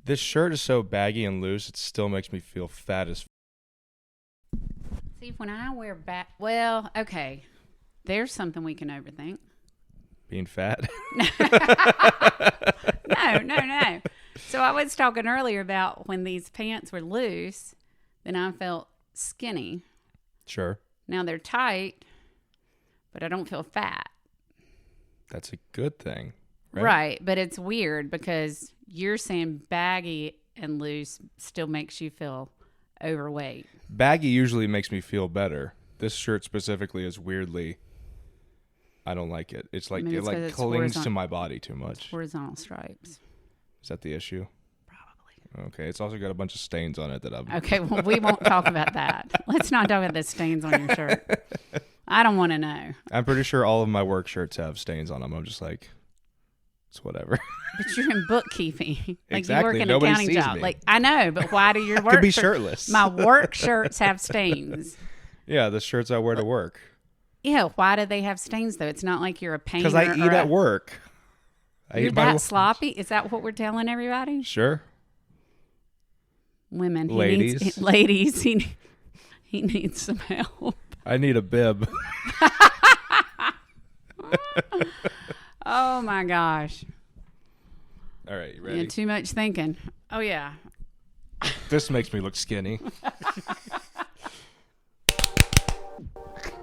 This shirt is so baggy and loose, it still makes me feel fat as See, when I wear well, okay, there's something we can overthink. being fat. No. So I was talking earlier about when these pants were loose, then I felt skinny. Sure. Now they're tight, but I don't feel fat. That's a good thing. Right, but it's weird because you're saying baggy and loose still makes you feel overweight. Baggy usually makes me feel better. This shirt specifically is weirdly, I don't like it. It's like it clings to my body too much. Horizontal stripes. Is that the issue? Probably. Okay, it's also got a bunch of stains on it that I'm... Okay, well, we won't talk about that. Let's not talk about the stains on your shirt. I don't want to know. I'm pretty sure all of my work shirts have stains on them. I'm just like, it's whatever. But you're in bookkeeping. Like Exactly. you work in Nobody an accounting sees job. me. Like I know, but why do your work Could be shirtless. My work shirts have stains. Yeah, the shirts I wear to work. Yeah, why do they have stains though? It's not like you're a painter. Because I eat at work. You're that sloppy? Is that what we're telling everybody? Sure. Women, Ladies. Ladies, he needs some help. I need a bib. Oh my gosh. All right, you ready? Yeah, too much thinking. Oh yeah. This makes me look skinny.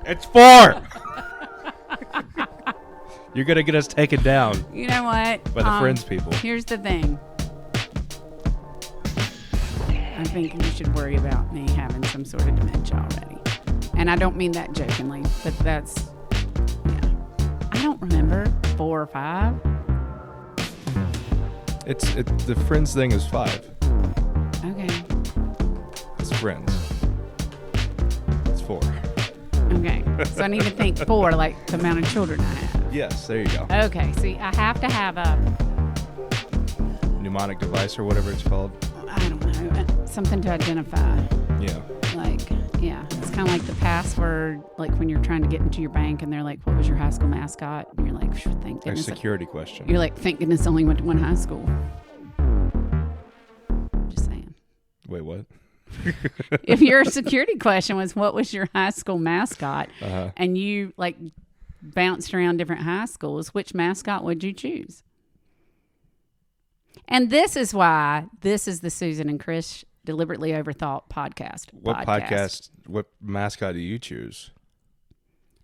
It's 4! You're going to get us taken down You know what? by the Friends people. Here's the thing. I think you should worry about me having some sort of dementia already. And I don't mean that jokingly, but that's, yeah. I don't remember 4 or 5. The Friends thing is 5. Okay. It's Friends. It's 4. Okay. So I need to think 4, like the amount of children I have. Yes, there you go. Okay. See, I have to have a... Mnemonic device or whatever it's called. I don't know. Something to identify. Yeah. Like, yeah. It's kind of like the password, like when you're trying to get into your bank and they're like, what was your high school mascot? And you're like, thank A goodness. security question. You're like, thank goodness I only went to one high school. Just saying. Wait, what? If your security question was, what was your high school mascot? Uh-huh. And you like bounced around different high schools, which mascot would you choose? And this is why this is the Susan and Chris Deliberately Overthought podcast. What mascot do you choose?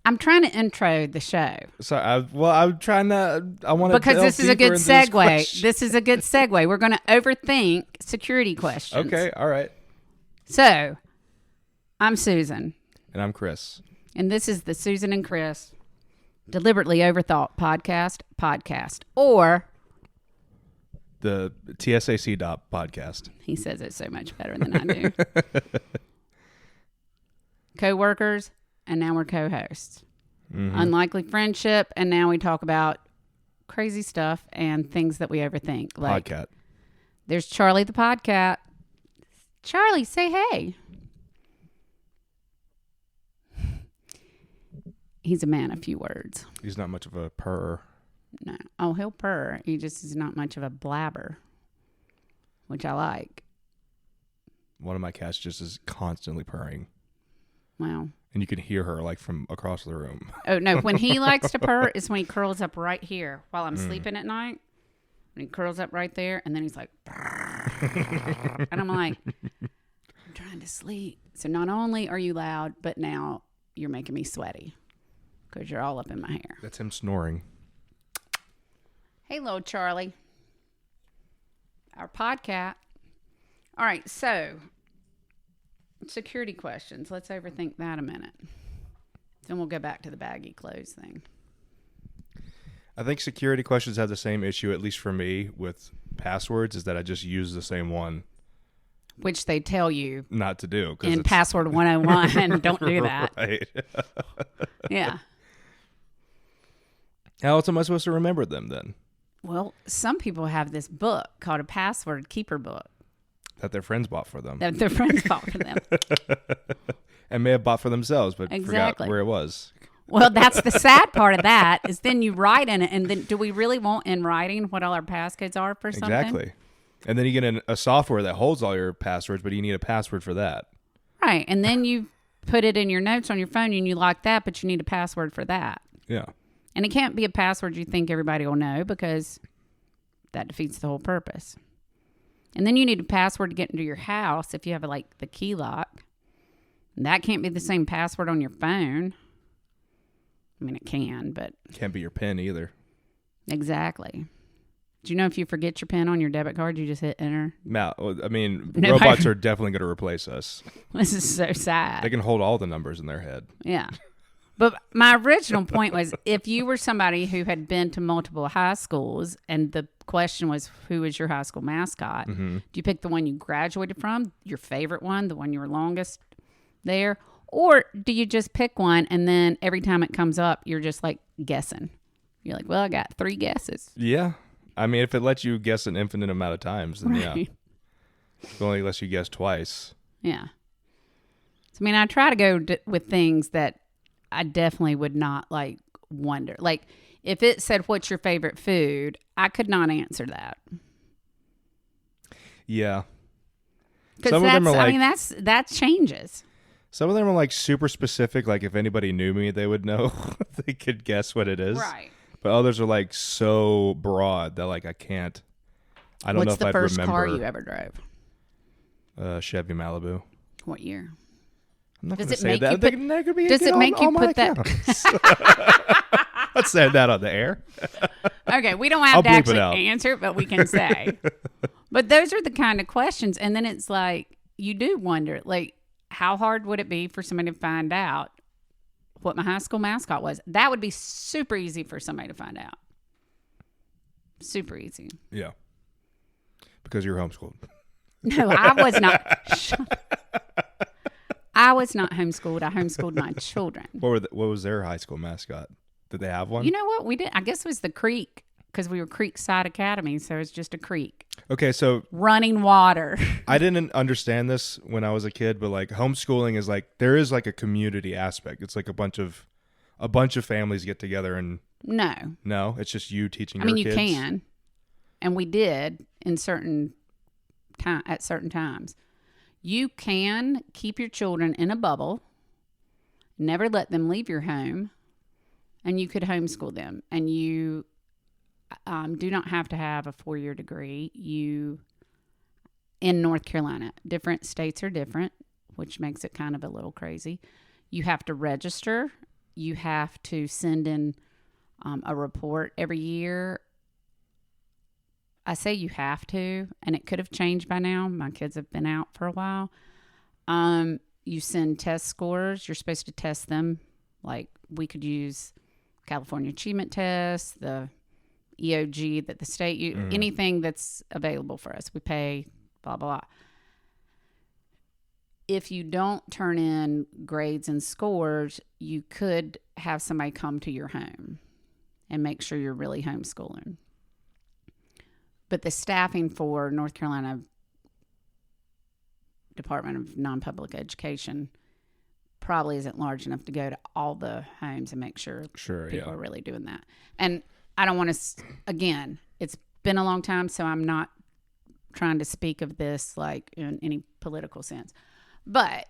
I'm trying to intro the show. So I'm trying to. I want to because this is a good segue. This is a good segue. We're going to overthink security questions. Okay, all right. So, I'm Susan, And I'm Chris. and this is the Susan and Chris Deliberately Overthought podcast, or The T.S.A.C.D.O.P podcast. he says it so much better than I do. Co-workers, and now we're co-hosts. Mm-hmm. Unlikely friendship, and now we talk about crazy stuff and things that we overthink. Like Podcat. there's Charlie the podcat. Charlie, say hey. He's a man of few words. He's not much of a purr. No. Oh, he'll purr. He just is not much of a blabber, which I like. One of my cats just is constantly purring. Wow. And you can hear her like from across the room. Oh, no. When he likes to purr is when he curls up right here while I'm sleeping at night. And he curls up right there, and then he's like, and I'm like, I'm trying to sleep. So not only are you loud, but now you're making me sweaty because you're all up in my hair. That's him snoring. Hey, little Charlie. Our podcat. All right, so security questions. Let's overthink that a minute. Then we'll go back to the baggy clothes thing. I think security questions have the same issue, at least for me, with passwords, is that I just use the same one. Which they tell you Not to do. in Password 101. Don't do that. Right. Yeah. How else am I supposed to remember them then? Well, some people have this book called a password keeper book That their friends bought for them. that their friends bought for them. And may have bought for themselves, but Exactly. forgot where it was. Well, that's the sad part of that is then you write in it, and then do we really want in writing what all our passcodes are for something? Exactly. And then you get a software that holds all your passwords, but you need a password for that. Right. And then you put it in your notes on your phone and you lock that, but you need a password for that. Yeah. And it can't be a password you think everybody will know because that defeats the whole purpose. And then you need a password to get into your house if you have like the key lock. And that can't be the same password on your phone. I mean, it can, but... Can't be your PIN either. Exactly. Do you know if you forget your PIN on your debit card, you just hit enter? No, I mean, robots are definitely going to replace us. This is so sad. They can hold all the numbers in their head. Yeah. But my original point was, if you were somebody who had been to multiple high schools and the question was, who is your high school mascot? Mm-hmm. Do you pick the one you graduated from, your favorite one, the one you were longest there? Or do you just pick one and then every time it comes up, you're just like guessing? You're like, well, I got 3 guesses. Yeah. I mean, if it lets you guess an infinite amount of times, then yeah. If it only lets you guess twice. Yeah. So, I mean, I try to go with things that I definitely would not like wonder. Like, if it said, what's your favorite food? I could not answer that. Yeah. Because that changes. Some of them are like super specific. Like if anybody knew me, they would know. They could guess what it is. Right. But others are like so broad that like I don't know if I'd remember. What's the first car you ever drove? Chevy Malibu. What year? I'm not going to say that. Does it make you put that? Let's say that on the air. Okay, we don't have to actually answer, but we can say. But those are the kind of questions. And then it's like, you do wonder, like, how hard would it be for somebody to find out what my high school mascot was? That would be super easy for somebody to find out. Super easy. Yeah. Because you're homeschooled. No, I was not. I was not homeschooled. I homeschooled my children. What was their high school mascot? Did they have one? You know what? We did. I guess it was the creek because we were Creekside Academy, so it's just a creek. Okay, so running water. I didn't understand this when I was a kid, but like homeschooling is like there is like a community aspect. It's like a bunch of families get together and no, it's just you teaching. I mean, you can, and we did at certain times. You can keep your children in a bubble, never let them leave your home, and you could homeschool them. And you do not have to have a 4-year degree. In North Carolina, different states are different, which makes it kind of a little crazy. You have to register. You have to send in a report every year. I say you have to, and it could have changed by now. My kids have been out for a while. You send test scores. You're supposed to test them. Like we could use California Achievement Test, the EOG that the state, anything that's available for us. We pay, blah, blah, blah. If you don't turn in grades and scores, you could have somebody come to your home and make sure you're really homeschooling. But the staffing for North Carolina Department of Non-Public Education probably isn't large enough to go to all the homes and make sure people are really doing that. And I don't want to, again, it's been a long time, so I'm not trying to speak of this like in any political sense. But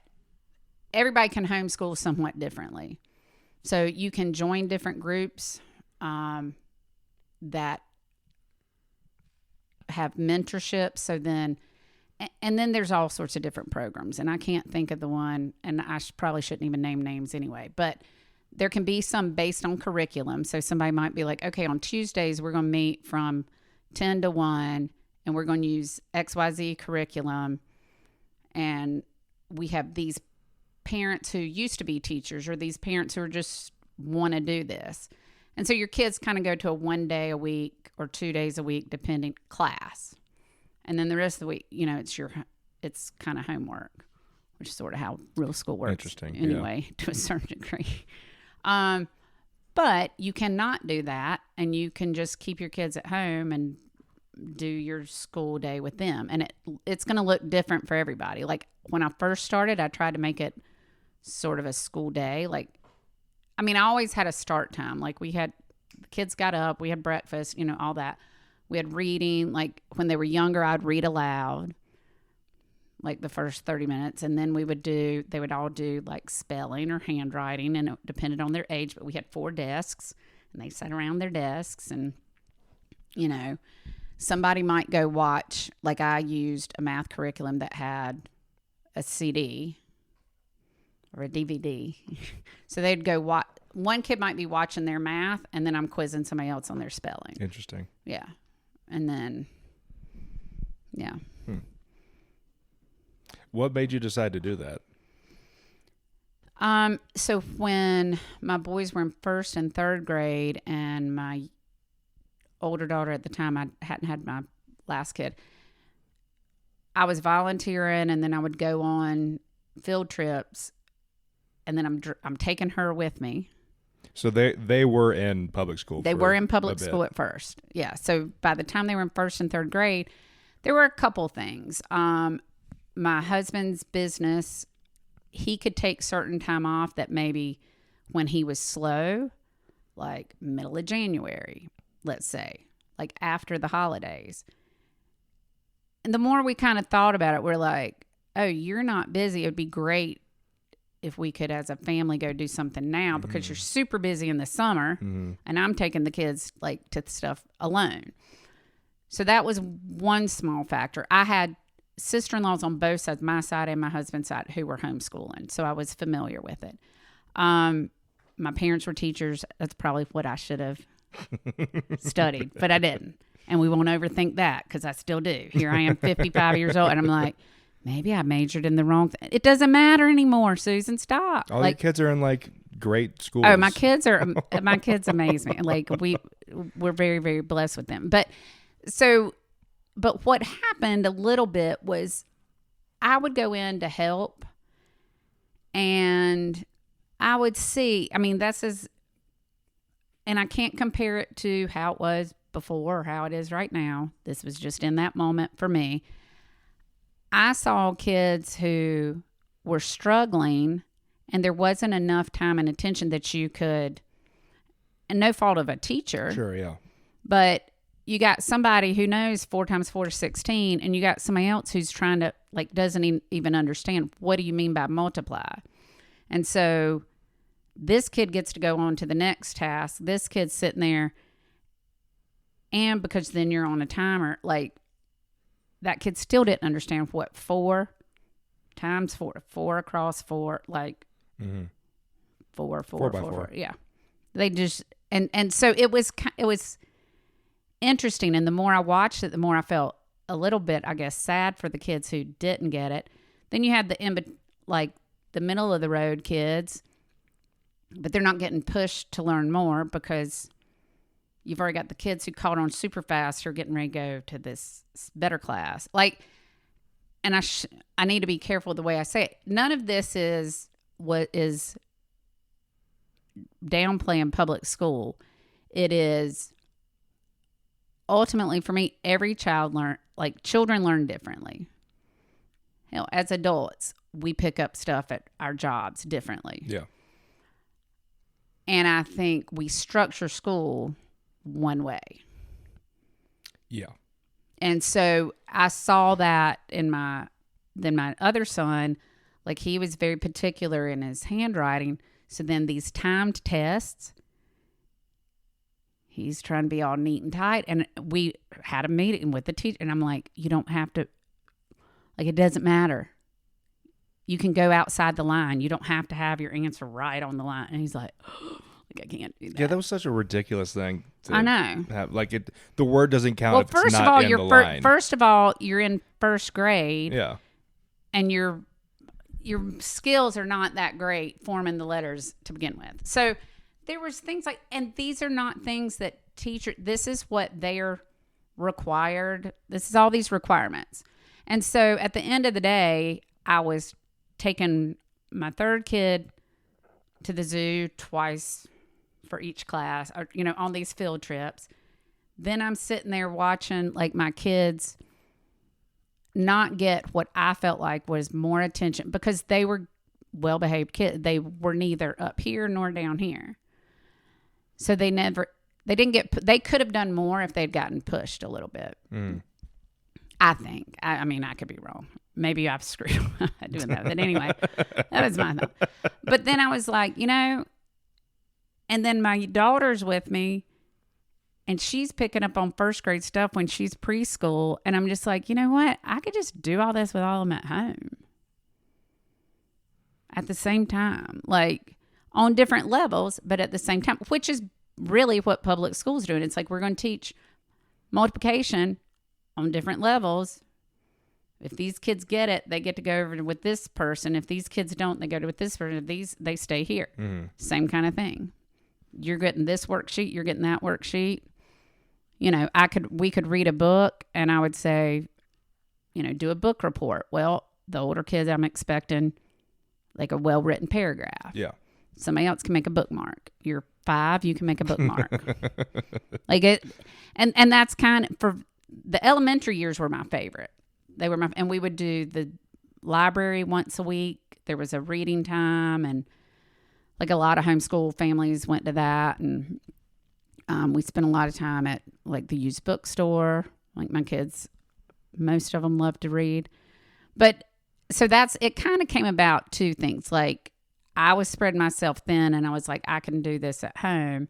everybody can homeschool somewhat differently. So you can join different groups that have mentorship. So then, and then there's all sorts of different programs. And I can't think of the one, and I probably shouldn't even name names anyway. But there can be some based on curriculum. So somebody might be like, okay, on Tuesdays, we're going to meet from 10 to 1, and we're going to use XYZ curriculum. And we have these parents who used to be teachers or these parents who are just want to do this. And so your kids kind of go to a 1 day a week or 2 days a week, depending class. And then the rest of the week, it's kind of homework, which is sort of how real school works. Interesting. Anyway, to a certain degree. But you cannot do that. And you can just keep your kids at home and do your school day with them. And it's going to look different for everybody. Like when I first started, I tried to make it sort of a school day. I always had a start time. Like the kids got up, we had breakfast, all that. We had reading, like when they were younger, I'd read aloud, like the first 30 minutes. And then they would all do like spelling or handwriting, and it depended on their age. But we had 4 desks, and they sat around their desks, and, you know, somebody might go watch, like I used a math curriculum that had a CD or a DVD. So they'd go watch. One kid might be watching their math, and then I'm quizzing somebody else on their spelling. Interesting. Yeah. And then, yeah. What made you decide to do that? So when my boys were in 1st and 3rd grade, and my older daughter at the time, I hadn't had my last kid, I was volunteering, and then I would go on field trips, and then I'm taking her with me. So they were in public school. They were in public school at first. Yeah. So by the time they were in 1st and 3rd grade, there were a couple things. My husband's business, he could take certain time off that maybe when he was slow, like middle of January, let's say, like after the holidays. And the more we kind of thought about it, we're like, oh, you're not busy. It would be great if we could, as a family, go do something now, because you're super busy in the summer, and I'm taking the kids like to stuff alone. So that was one small factor. I had sister-in-laws on both sides, my side and my husband's side, who were homeschooling, so I was familiar with it. My parents were teachers. That's probably what I should have studied, but I didn't. And we won't overthink that, because I still do. Here I am, 55 years old, and I'm like, maybe I majored in the wrong thing. It doesn't matter anymore, Susan. Stop. All your kids are in like great schools. Oh, my kids amaze me. Like we're very, very blessed with them. But what happened a little bit was I would go in to help, and I would see, I mean, and I can't compare it to how it was before or how it is right now. This was just in that moment for me. I saw kids who were struggling, and there wasn't enough time and attention that you could, and no fault of a teacher. Sure, yeah. But you got somebody who knows 4 times 4 is 16, and you got somebody else who's trying to, like, doesn't even understand, what do you mean by multiply? And so this kid gets to go on to the next task. This kid's sitting there, and because then you're on a timer, like, that kid still didn't understand what 4 times 4 across 4, like 4 by 4. Yeah. They just, and so it was interesting. And the more I watched it, the more I felt a little bit, I guess, sad for the kids who didn't get it. Then you had the middle of the road kids, but they're not getting pushed to learn more, because you've already got the kids who caught on super fast who are getting ready to go to this better class. Like, and I need to be careful the way I say it. None of this is what is downplaying public school. It is ultimately, for me, every child children learn differently. Hell, as adults, we pick up stuff at our jobs differently. Yeah. And I think we structure school one way. Yeah. And so I saw that in my other son, like, he was very particular in his handwriting. So then these timed tests, he's trying to be all neat and tight. And we had a meeting with the teacher, and I'm like, you don't have to, like, it doesn't matter. You can go outside the line. You don't have to have your answer right on the line. And he's like, I can't do that. Yeah, that was such a ridiculous thing to I know. have. Like, the word doesn't count Well, if it's not in the line. First of all, you're in 1st grade. Yeah. And your skills are not that great forming the letters to begin with. So there was things like, and these are not things that this is what they're required. This is all these requirements. And so at the end of the day, I was taking my 3rd kid to the zoo twice for each class, or, on these field trips. Then I'm sitting there watching, like, my kids not get what I felt like was more attention, because they were well-behaved kids. They were neither up here nor down here. So they never, they could have done more if they'd gotten pushed a little bit. I think. I mean, I could be wrong. Maybe I've screwed doing that. But anyway, that was my thought. But then I was like, and then my daughter's with me, and she's picking up on first grade stuff when she's preschool. And I'm just like, you know what? I could just do all this with all of them at home at the same time, like on different levels, but at the same time, which is really what public school's doing. It's like, we're going to teach multiplication on different levels. If these kids get it, they get to go over with this person. If these kids don't, they go to with this person. If they stay here. Same kind of thing. You're getting this worksheet. You're getting that worksheet. We could read a book, and I would say, do a book report. Well, the older kids, I'm expecting like a well-written paragraph. Yeah. Somebody else can make a bookmark. You're 5, you can make a bookmark. Like it, and that's kind of, for the elementary years were my favorite. They were and we would do the library once a week. There was a reading time, and like a lot of homeschool families went to that. And we spent a lot of time at like the used bookstore. Like my kids, most of them love to read. But so it kind of came about 2 things. Like I was spreading myself thin, and I was like, I can do this at home.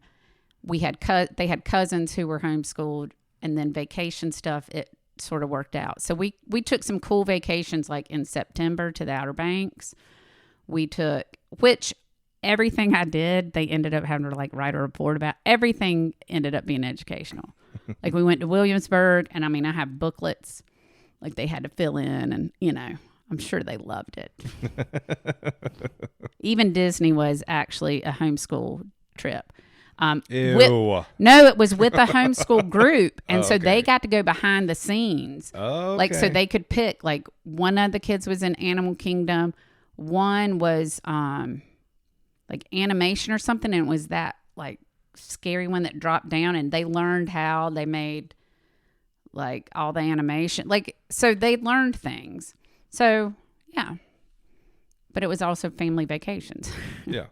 They had cousins who were homeschooled, and then vacation stuff, it sort of worked out. So we took some cool vacations like in September to the Outer Banks. Which everything I did, they ended up having to like write a report about. Everything ended up being educational. Like we went to Williamsburg, and I mean, I have booklets like they had to fill in, and I'm sure they loved it. Even Disney was actually a homeschool trip. Ew. It was with a homeschool group. And so they got to go behind the scenes. Okay. Like, so they could pick, like, one of the kids was in Animal Kingdom. One was, like, animation or something. And it was that, like, scary one that dropped down. And they learned how they made, like, all the animation. Like, so they learned things. So, yeah. But it was also family vacations. Yeah.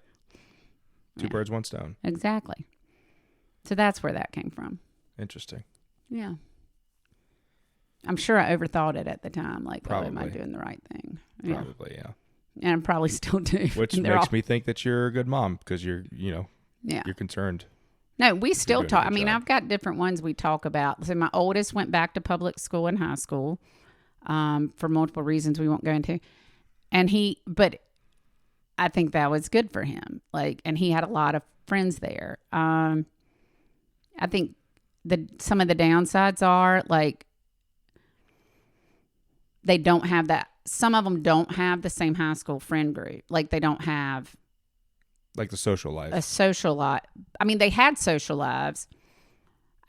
Two birds, one stone. Exactly. So that's where that came from. Interesting. Yeah. I'm sure I overthought it at the time. Like, probably. am I doing the right thing? Probably, yeah. And I probably still do. Which makes me think that you're a good mom because you're concerned. No, we still talk. I mean, I've got different ones we talk about. So my oldest went back to public school in high school for multiple reasons we won't go into. But I think that was good for him. Like, and he had a lot of friends there. I think some of the downsides are like they don't have that. Some of them don't have the same high school friend group. Like they don't have like the social life. A social life. I mean, they had social lives.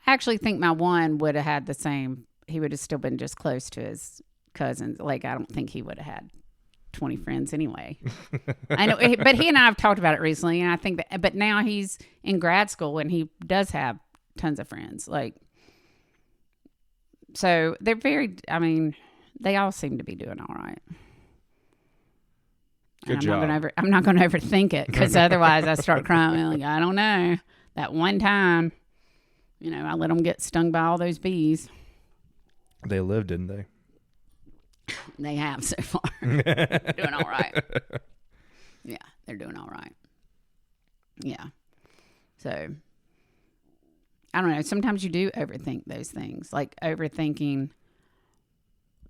I actually think my one would have had the same. He would have still been just close to his cousins. Like, I don't think he would have had 20 friends anyway. I know, but he and I have talked about it recently, and I think that, but now he's in grad school and he does have tons of friends. Like, so they're they all seem to be doing all right. Good job. I'm not going to overthink it because otherwise I start crying. Like, I don't know. That one time, I let them get stung by all those bees. They lived, didn't they? They have so far. Doing all right. Yeah, they're doing all right. Yeah. So, I don't know. Sometimes you do overthink those things, like overthinking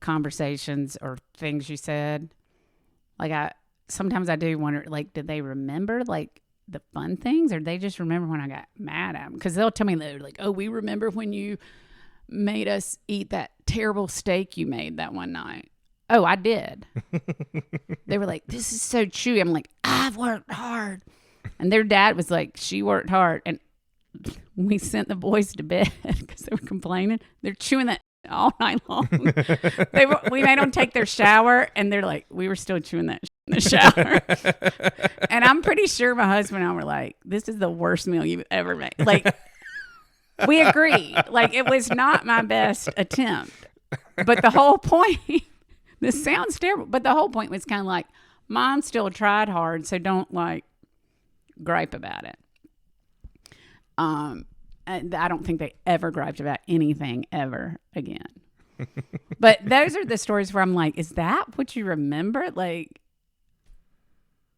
conversations or things you said. Like sometimes I do wonder, like, did they remember like the fun things, or did they just remember when I got mad at them? Because they'll tell me later, like, oh, we remember when you made us eat that terrible steak you made that one night. Oh, I did. They were like, this is so chewy. I'm like, I've worked hard. And their dad was like, she worked hard. And we sent the boys to bed because they were complaining. They're chewing that all night long. We made them take their shower, and they're like, we were still chewing that in the shower. And I'm pretty sure my husband and I were like, this is the worst meal you've ever made. Like, we agreed. Like, it was not my best attempt. But the whole point, this sounds terrible, but the whole point was kind of like, Mom still tried hard, so don't, like, gripe about it. I don't think they ever griped about anything ever again. But those are the stories where I'm like, is that what you remember? Like,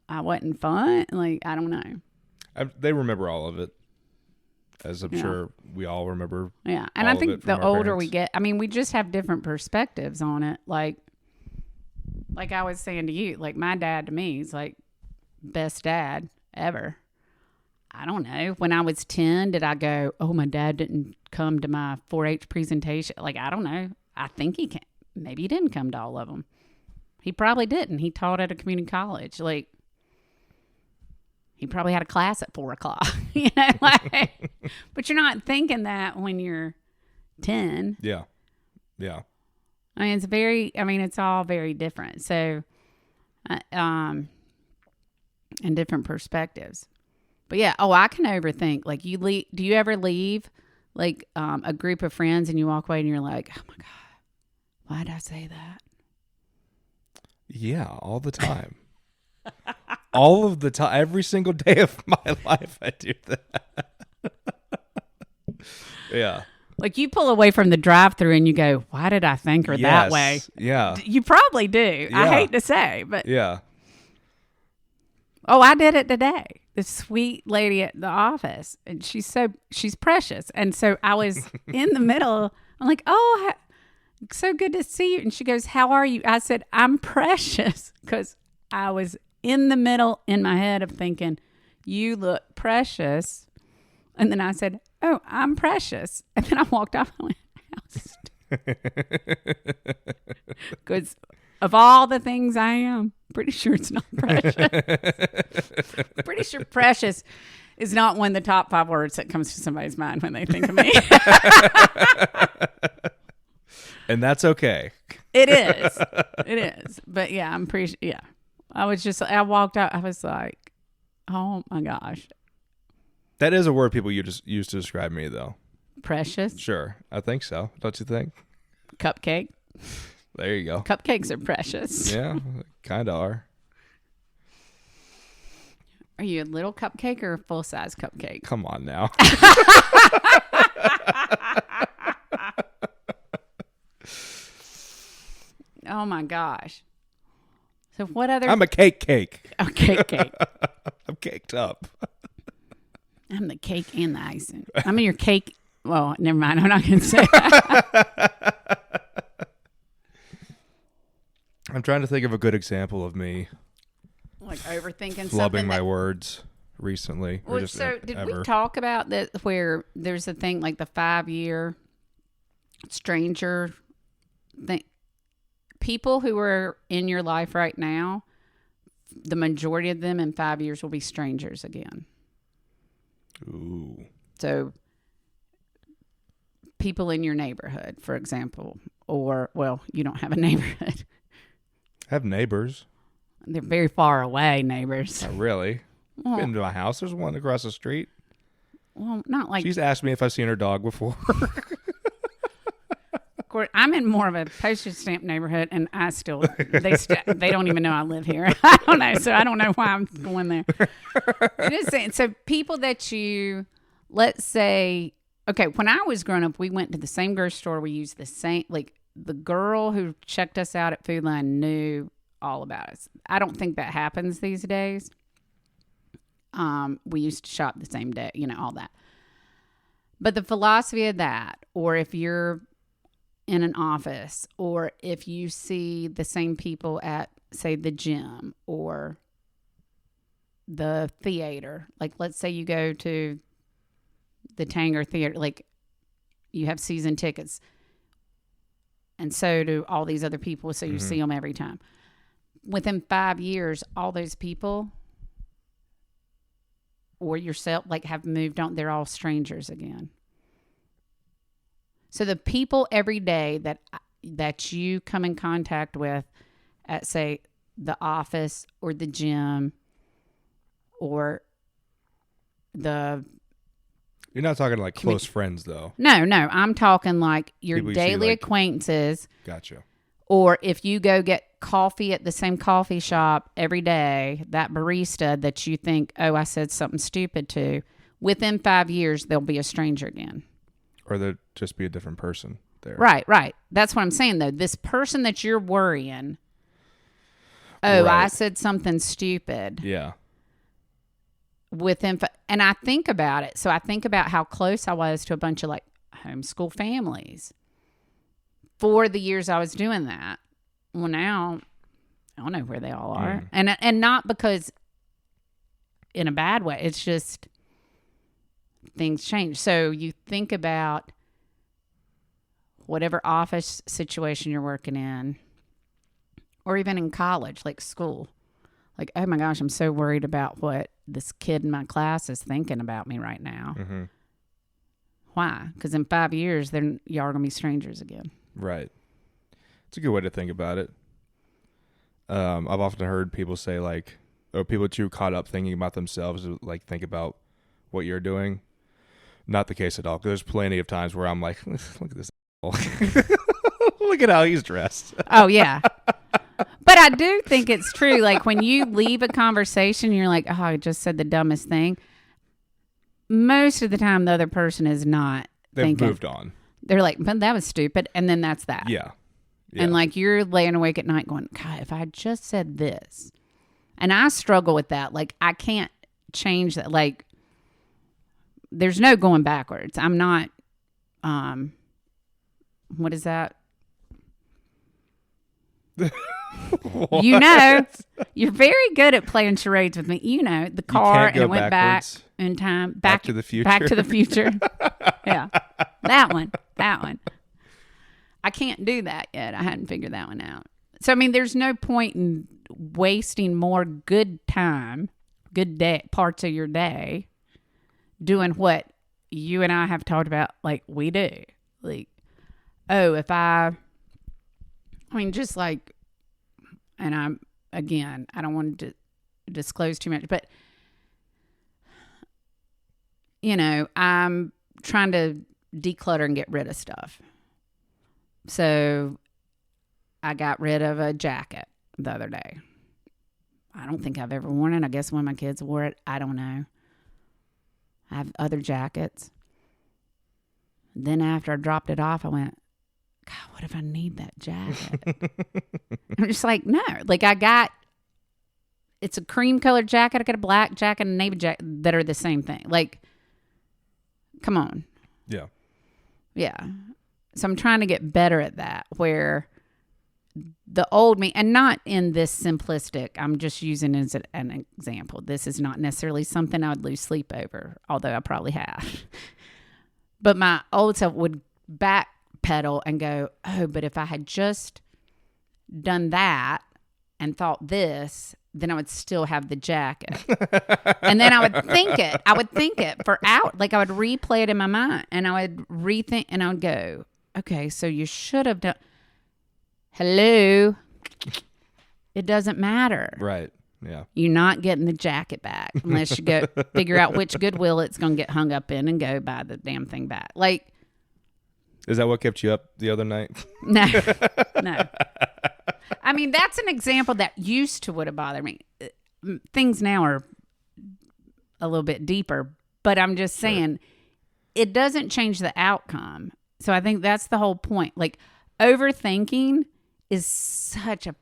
I wasn't fun. Like, I don't know. They remember all of it, as I'm sure we all remember. Yeah, and I think the older we get, I mean, we just have different perspectives on it. Like I was saying to you, like my dad to me is like best dad ever. I don't know. When I was 10, did I go, oh, my dad didn't come to my 4-H presentation? Like, I don't know. I think he can. Maybe he didn't come to all of them. He probably didn't. He taught at a community college. Like, he probably had a class at 4 o'clock. You know, like, but you're not thinking that when you're 10. Yeah. Yeah. I mean, it's all very different. So, and different perspectives. But yeah, I can overthink. Like do you ever leave like a group of friends and you walk away and you're like, oh my God, why did I say that? Yeah, all the time. All of the time, every single day of my life, I do that. Yeah. Like you pull away from the drive-thru and you go, why did I think her that way? Yeah. You probably do. Yeah. I hate to say, but. Yeah. Oh, I did it today. This sweet lady at the office, and she's precious. And so I was in the middle. I'm like, oh, so good to see you. And she goes, how are you? I said, I'm precious, because I was in the middle in my head of thinking, you look precious. And then I said, oh, I'm precious. And then I walked off and went, because of all the things I am, pretty sure it's not precious. Pretty sure precious is not one of the top 5 words that comes to somebody's mind when they think of me. And that's okay. It is. It is. But yeah, I'm pretty, yeah. I walked out, I was like, oh my gosh. That is a word people use to describe me, though. Precious? Sure. I think so. Don't you think? Cupcake? There you go. Cupcakes are precious. Yeah, kind of are. Are you a little cupcake or a full-size cupcake? Come on now. Oh my gosh. So what other... I'm a cake. Oh, cake. I'm caked up. I'm the cake and the icing. I'm your cake... Well, never mind. I'm not going to say that. I'm trying to think of a good example of me. Like overthinking flubbing my words recently. Well, so did we talk about that where there's a thing like the 5-year stranger thing? People who are in your life right now, the majority of them in 5 years will be strangers again. Ooh. So people in your neighborhood, for example, or, well, you don't have a neighborhood. I have neighbors. They're very far away neighbors. Not really. Well, been to my house. There's one across the street. Well, not like... She's asked me if I've seen her dog before. Of course, I'm in more of a postage stamp neighborhood, and I still... They don't even know I live here. I don't know, so I don't know why I'm going there. I'm just saying, so people that you... Let's say... Okay, when I was growing up, we went to the same grocery store. We used the same... Like, the girl who checked us out at Food Line knew all about us. I don't think that happens these days. We used to shop the same day, all that. But the philosophy of that, or if you're in an office, or if you see the same people at, say, the gym or the theater, like let's say you go to the Tanger Theater, like you have season tickets, and so do all these other people, so you see them every time. Within 5 years, all those people or yourself have moved on. They're all strangers again. So the people every day that you come in contact with at, say, the office or the gym or the... You're not talking like close friends, though. No. I'm talking like your daily acquaintances. Gotcha. Or if you go get coffee at the same coffee shop every day, that barista that you think, oh, I said something stupid to, within 5 years, they'll be a stranger again. Or they'll just be a different person there. Right. That's what I'm saying, though. This person that you're worrying, I said something stupid. Yeah. And I think about it. So I think about how close I was to a bunch of like homeschool families for the years I was doing that. Well, now I don't know where they all are. And not because in a bad way. It's just things change. So you think about whatever office situation you're working in, or even in college, like school. Like, oh my gosh, I'm so worried about what this kid in my class is thinking about me right now. Mm-hmm. Why? Because in 5 years, then y'all are going to be strangers again. Right. It's a good way to think about it. I've often heard people say, like, people too caught up thinking about themselves, like, think about what you're doing. Not the case at all. Because there's plenty of times where I'm like, look at this. Look at how he's dressed. Oh, yeah. But I do think it's true. Like, when you leave a conversation, you're like, oh, I just said the dumbest thing. Most of the time, the other person is not thinking. Moved on. They're like, but that was stupid. And then that's that. Yeah. And like, you're laying awake at night going, God, if I had just said this. And I struggle with that. Like, I can't change that. Like, there's no going backwards. I'm not, what is that? You know, you're very good at playing charades with me. You know, the car and it went backwards. Back in time. Back to the future. Back to the future. Yeah. That one. I can't do that yet. I hadn't figured that one out. So, I mean, there's no point in wasting more good time, good day, parts of your day doing what you and I have talked about, like we do. Like, oh, just like, and I don't want to disclose too much, but, you know, I'm trying to declutter and get rid of stuff. So I got rid of a jacket the other day. I don't think I've ever worn it. I guess one of my kids wore it. I don't know. I have other jackets. Then after I dropped it off, I went, God, what if I need that jacket? I'm just like, no. Like, it's a cream colored jacket. I got a black jacket and a navy jacket that are the same thing. Like, come on. Yeah. Yeah. So I'm trying to get better at that, where the old me, and not in this simplistic, I'm just using it as an example. This is not necessarily something I would lose sleep over, although I probably have. But my old self would backpedal and go, oh, but if I had just done that and thought this, then I would still have the jacket. And then I would think it for out. Like, I would replay it in my mind, and I would rethink, and I would go, okay, so you should have done. Hello. It doesn't matter. Right. Yeah. You're not getting the jacket back unless you go figure out which Goodwill it's going to get hung up in and go buy the damn thing back. Like, is that what kept you up the other night? No. I mean, that's an example that used to would have bothered me. Things now are a little bit deeper, but I'm just saying it doesn't change the outcome. So I think that's the whole point. Like, overthinking is such a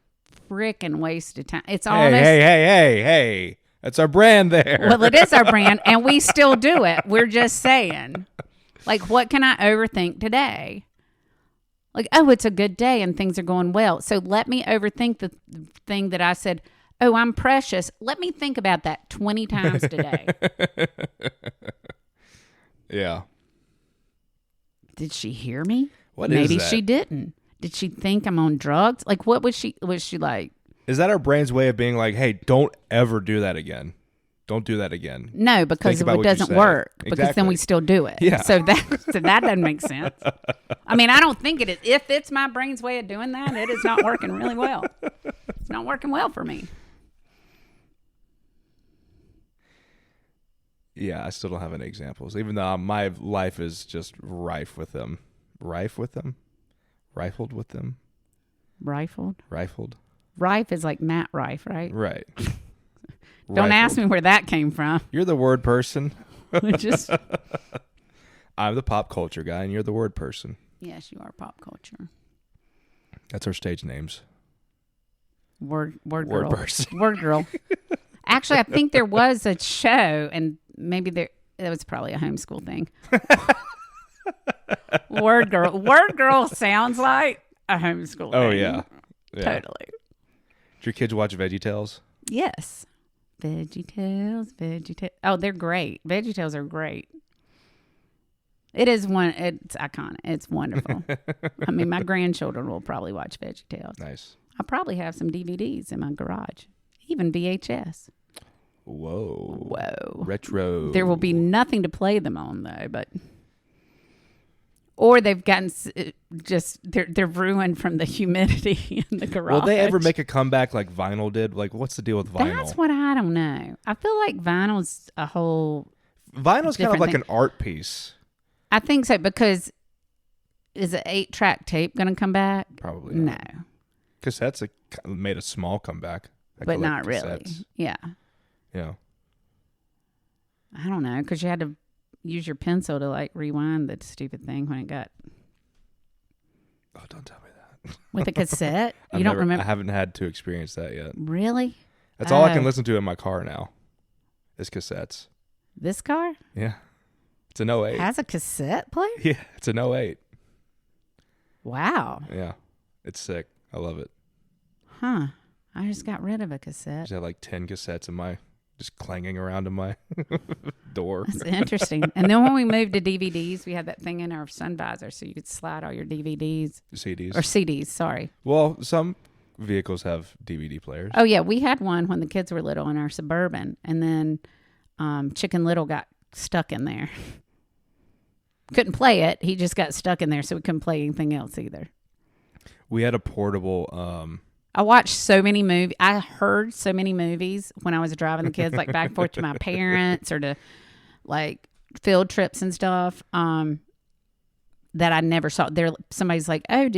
freaking waste of time. It's almost hey. That's our brand there. Well, it is our brand, and we still do it. We're just saying, like, what can I overthink today? Like, oh, it's a good day and things are going well. So let me overthink the thing that I said, oh, I'm precious. Let me think about that 20 times today. Yeah. Did she hear me? Maybe she didn't. Did she think I'm on drugs? Like, what was she like? Is that our brain's way of being like, hey, don't ever do that again. Don't do that again. No, because it doesn't work. Exactly. Because then we still do it. Yeah. So that doesn't make sense. I mean, I don't think it is. If it's my brain's way of doing that, it is not working really well. It's not working well for me. Yeah, I still don't have any examples, even though my life is just rife with them. Rife with them? Rifled with them? Rifled? Rifled. Rife is like Matt Rife, right? Right. Don't ask me where that came from. You're the word person. Just I'm the pop culture guy, and you're the word person. yes, you are pop culture. That's our stage names. Word Word girl. person. Word girl. Actually, I think there was a show, and maybe it was probably a homeschool thing. Word girl. Word girl sounds like a homeschool Oh thing. yeah. Totally. Do your kids watch VeggieTales? Yes. VeggieTales. Oh, they're great. VeggieTales are great. It is it's iconic. It's wonderful. I mean, my grandchildren will probably watch VeggieTales. Nice. I probably have some DVDs in my garage, even VHS. Whoa. Whoa. Retro. There will be nothing to play them on though, or they've gotten they're ruined from the humidity in the garage. Will they ever make a comeback like vinyl did? Like, what's the deal with vinyl? That's what I don't know. I feel like vinyl's a whole. Vinyl's kind of different like thing. an art piece. I think so because is an 8-track tape going to come back? Probably No, not. Cassettes made a small comeback. I but collect not really. cassettes. Yeah, Yeah. I don't know because you had to use your pencil to like rewind the stupid thing when it got Oh, don't tell me that. with a cassette. You I've don't never- remember? I haven't had to experience that yet. Really? That's all I can Oh. listen to in my car now. Is cassettes. This car Yeah. It's an 08. has a cassette player? Yeah, it's an 08. Wow. Yeah. It's sick. I love it. Huh. I just got rid of a cassette. I just had like 10 cassettes in my, just clanging around in my door. That's interesting. And then when we moved to DVDs, we had that thing in our sun visor so you could slide all your DVDs. CDs. Or CDs, sorry. Well, some vehicles have DVD players. Oh, yeah. We had one when the kids were little in our Suburban. And then Chicken Little got stuck in there. Couldn't play it. He just got stuck in there, so we couldn't play anything else either. We had a portable. I watched so many movies. I heard so many movies when I was driving the kids like back and forth to my parents or to like field trips and stuff that I never saw. Somebody's like, oh,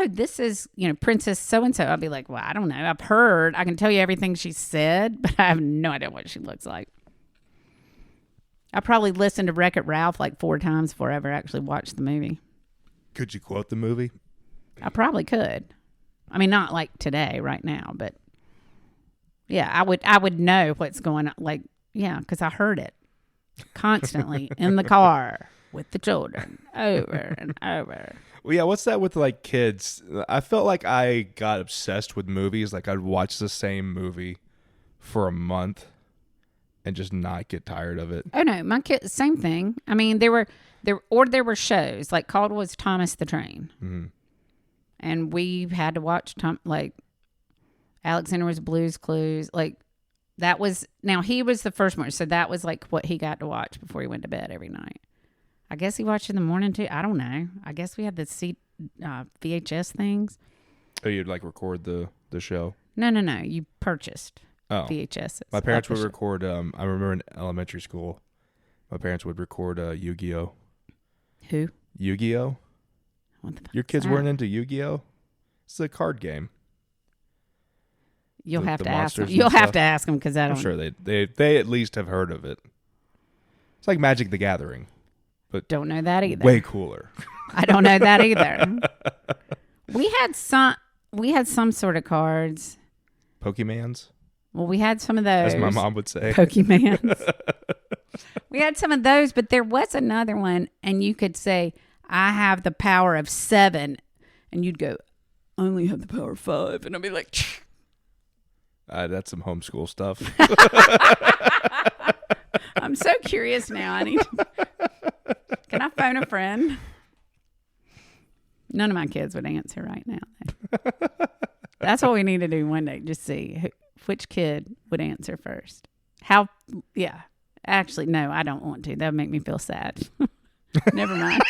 this is, Princess so-and-so. I'll be like, well, I don't know. I've heard. I can tell you everything she said, but I have no idea what she looks like. I probably listened to Wreck-It Ralph like 4 times before I ever actually watched the movie. Could you quote the movie? I probably could. I mean, not like today, right now, but yeah, I would know what's going on. Like, yeah, because I heard it constantly in the car with the children over and over. Well, yeah, what's that with like kids? I felt like I got obsessed with movies. Like I'd watch the same movie for a month and just not get tired of it. Oh no, my kids, same thing. I mean, there were shows like called was Thomas the Train, and we had to watch like Alexander was Blue's Clues. Like that was now he was the first one, so that was like what he got to watch before he went to bed every night. I guess he watched in the morning too. I don't know. I guess we had the VHS things. Oh, you'd like record the show? No. You purchased VHS. My parents would record. I remember in elementary school, my parents would record Yu-Gi-Oh. Who? Yu-Gi-Oh. What the fuck Your is kids that? weren't into Yu-Gi-Oh. It's a card game. You'll have the to ask them. monsters and You'll have stuff. to ask them because I I'm don't. sure they at least have heard of it. It's like Magic the Gathering, but Don't know that either. way cooler. I don't know that either. We had some sort of cards. Pokemans, Well, we had some of those. as my mom would say. Pokemans. We had some of those, but there was another one, and you could say, I have the power of 7, and you'd go, I only have the power of 5, and I'd be like, That's some homeschool stuff. I'm so curious now. Can I phone a friend? None of my kids would answer right now. That's what we need to do one day. Just see which kid would answer first. Yeah. Actually, no, I don't want to. That would make me feel sad. Never mind.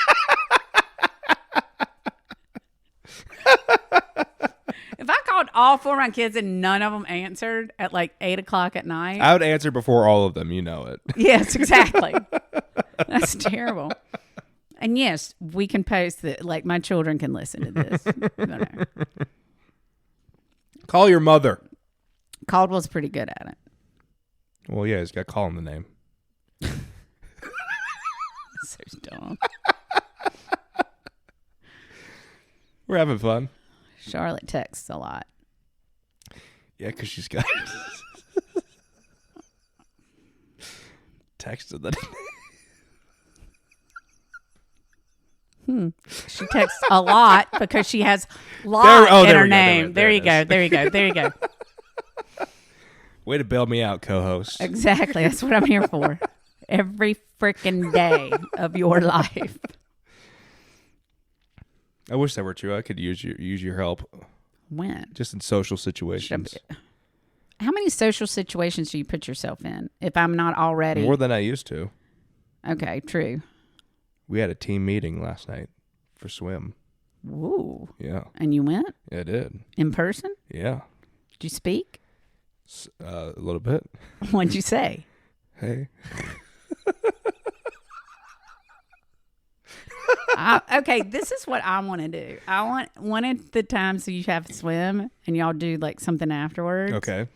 If I called all 4 of my kids and none of them answered at like 8 o'clock at night. I would answer before all of them. You know it. Yes, exactly. That's terrible. And yes, we can post that. Like my children can listen to this. Whatever. Call your mother. Caldwell's pretty good at it. Well, yeah, he's got call in the name. So dumb. We're having fun. Charlotte texts a lot. Yeah, because she's got texted that. She texts a lot because she has lot in her name. There you go. Way to bail me out, co-host. Exactly. That's what I'm here for. Every freaking day of your life. I wish that were true. I could use your help. When? Just in social situations. How many social situations do you put yourself in? If I'm not already. More than I used to. Okay, true. We had a team meeting last night for swim. Ooh. Yeah. And you went? Yeah, I did. In person? Yeah. Did you speak? A little bit. What'd you say? Hey. Okay, this is what I want to do. I want one of the times you have swim and y'all do like something afterwards. Okay.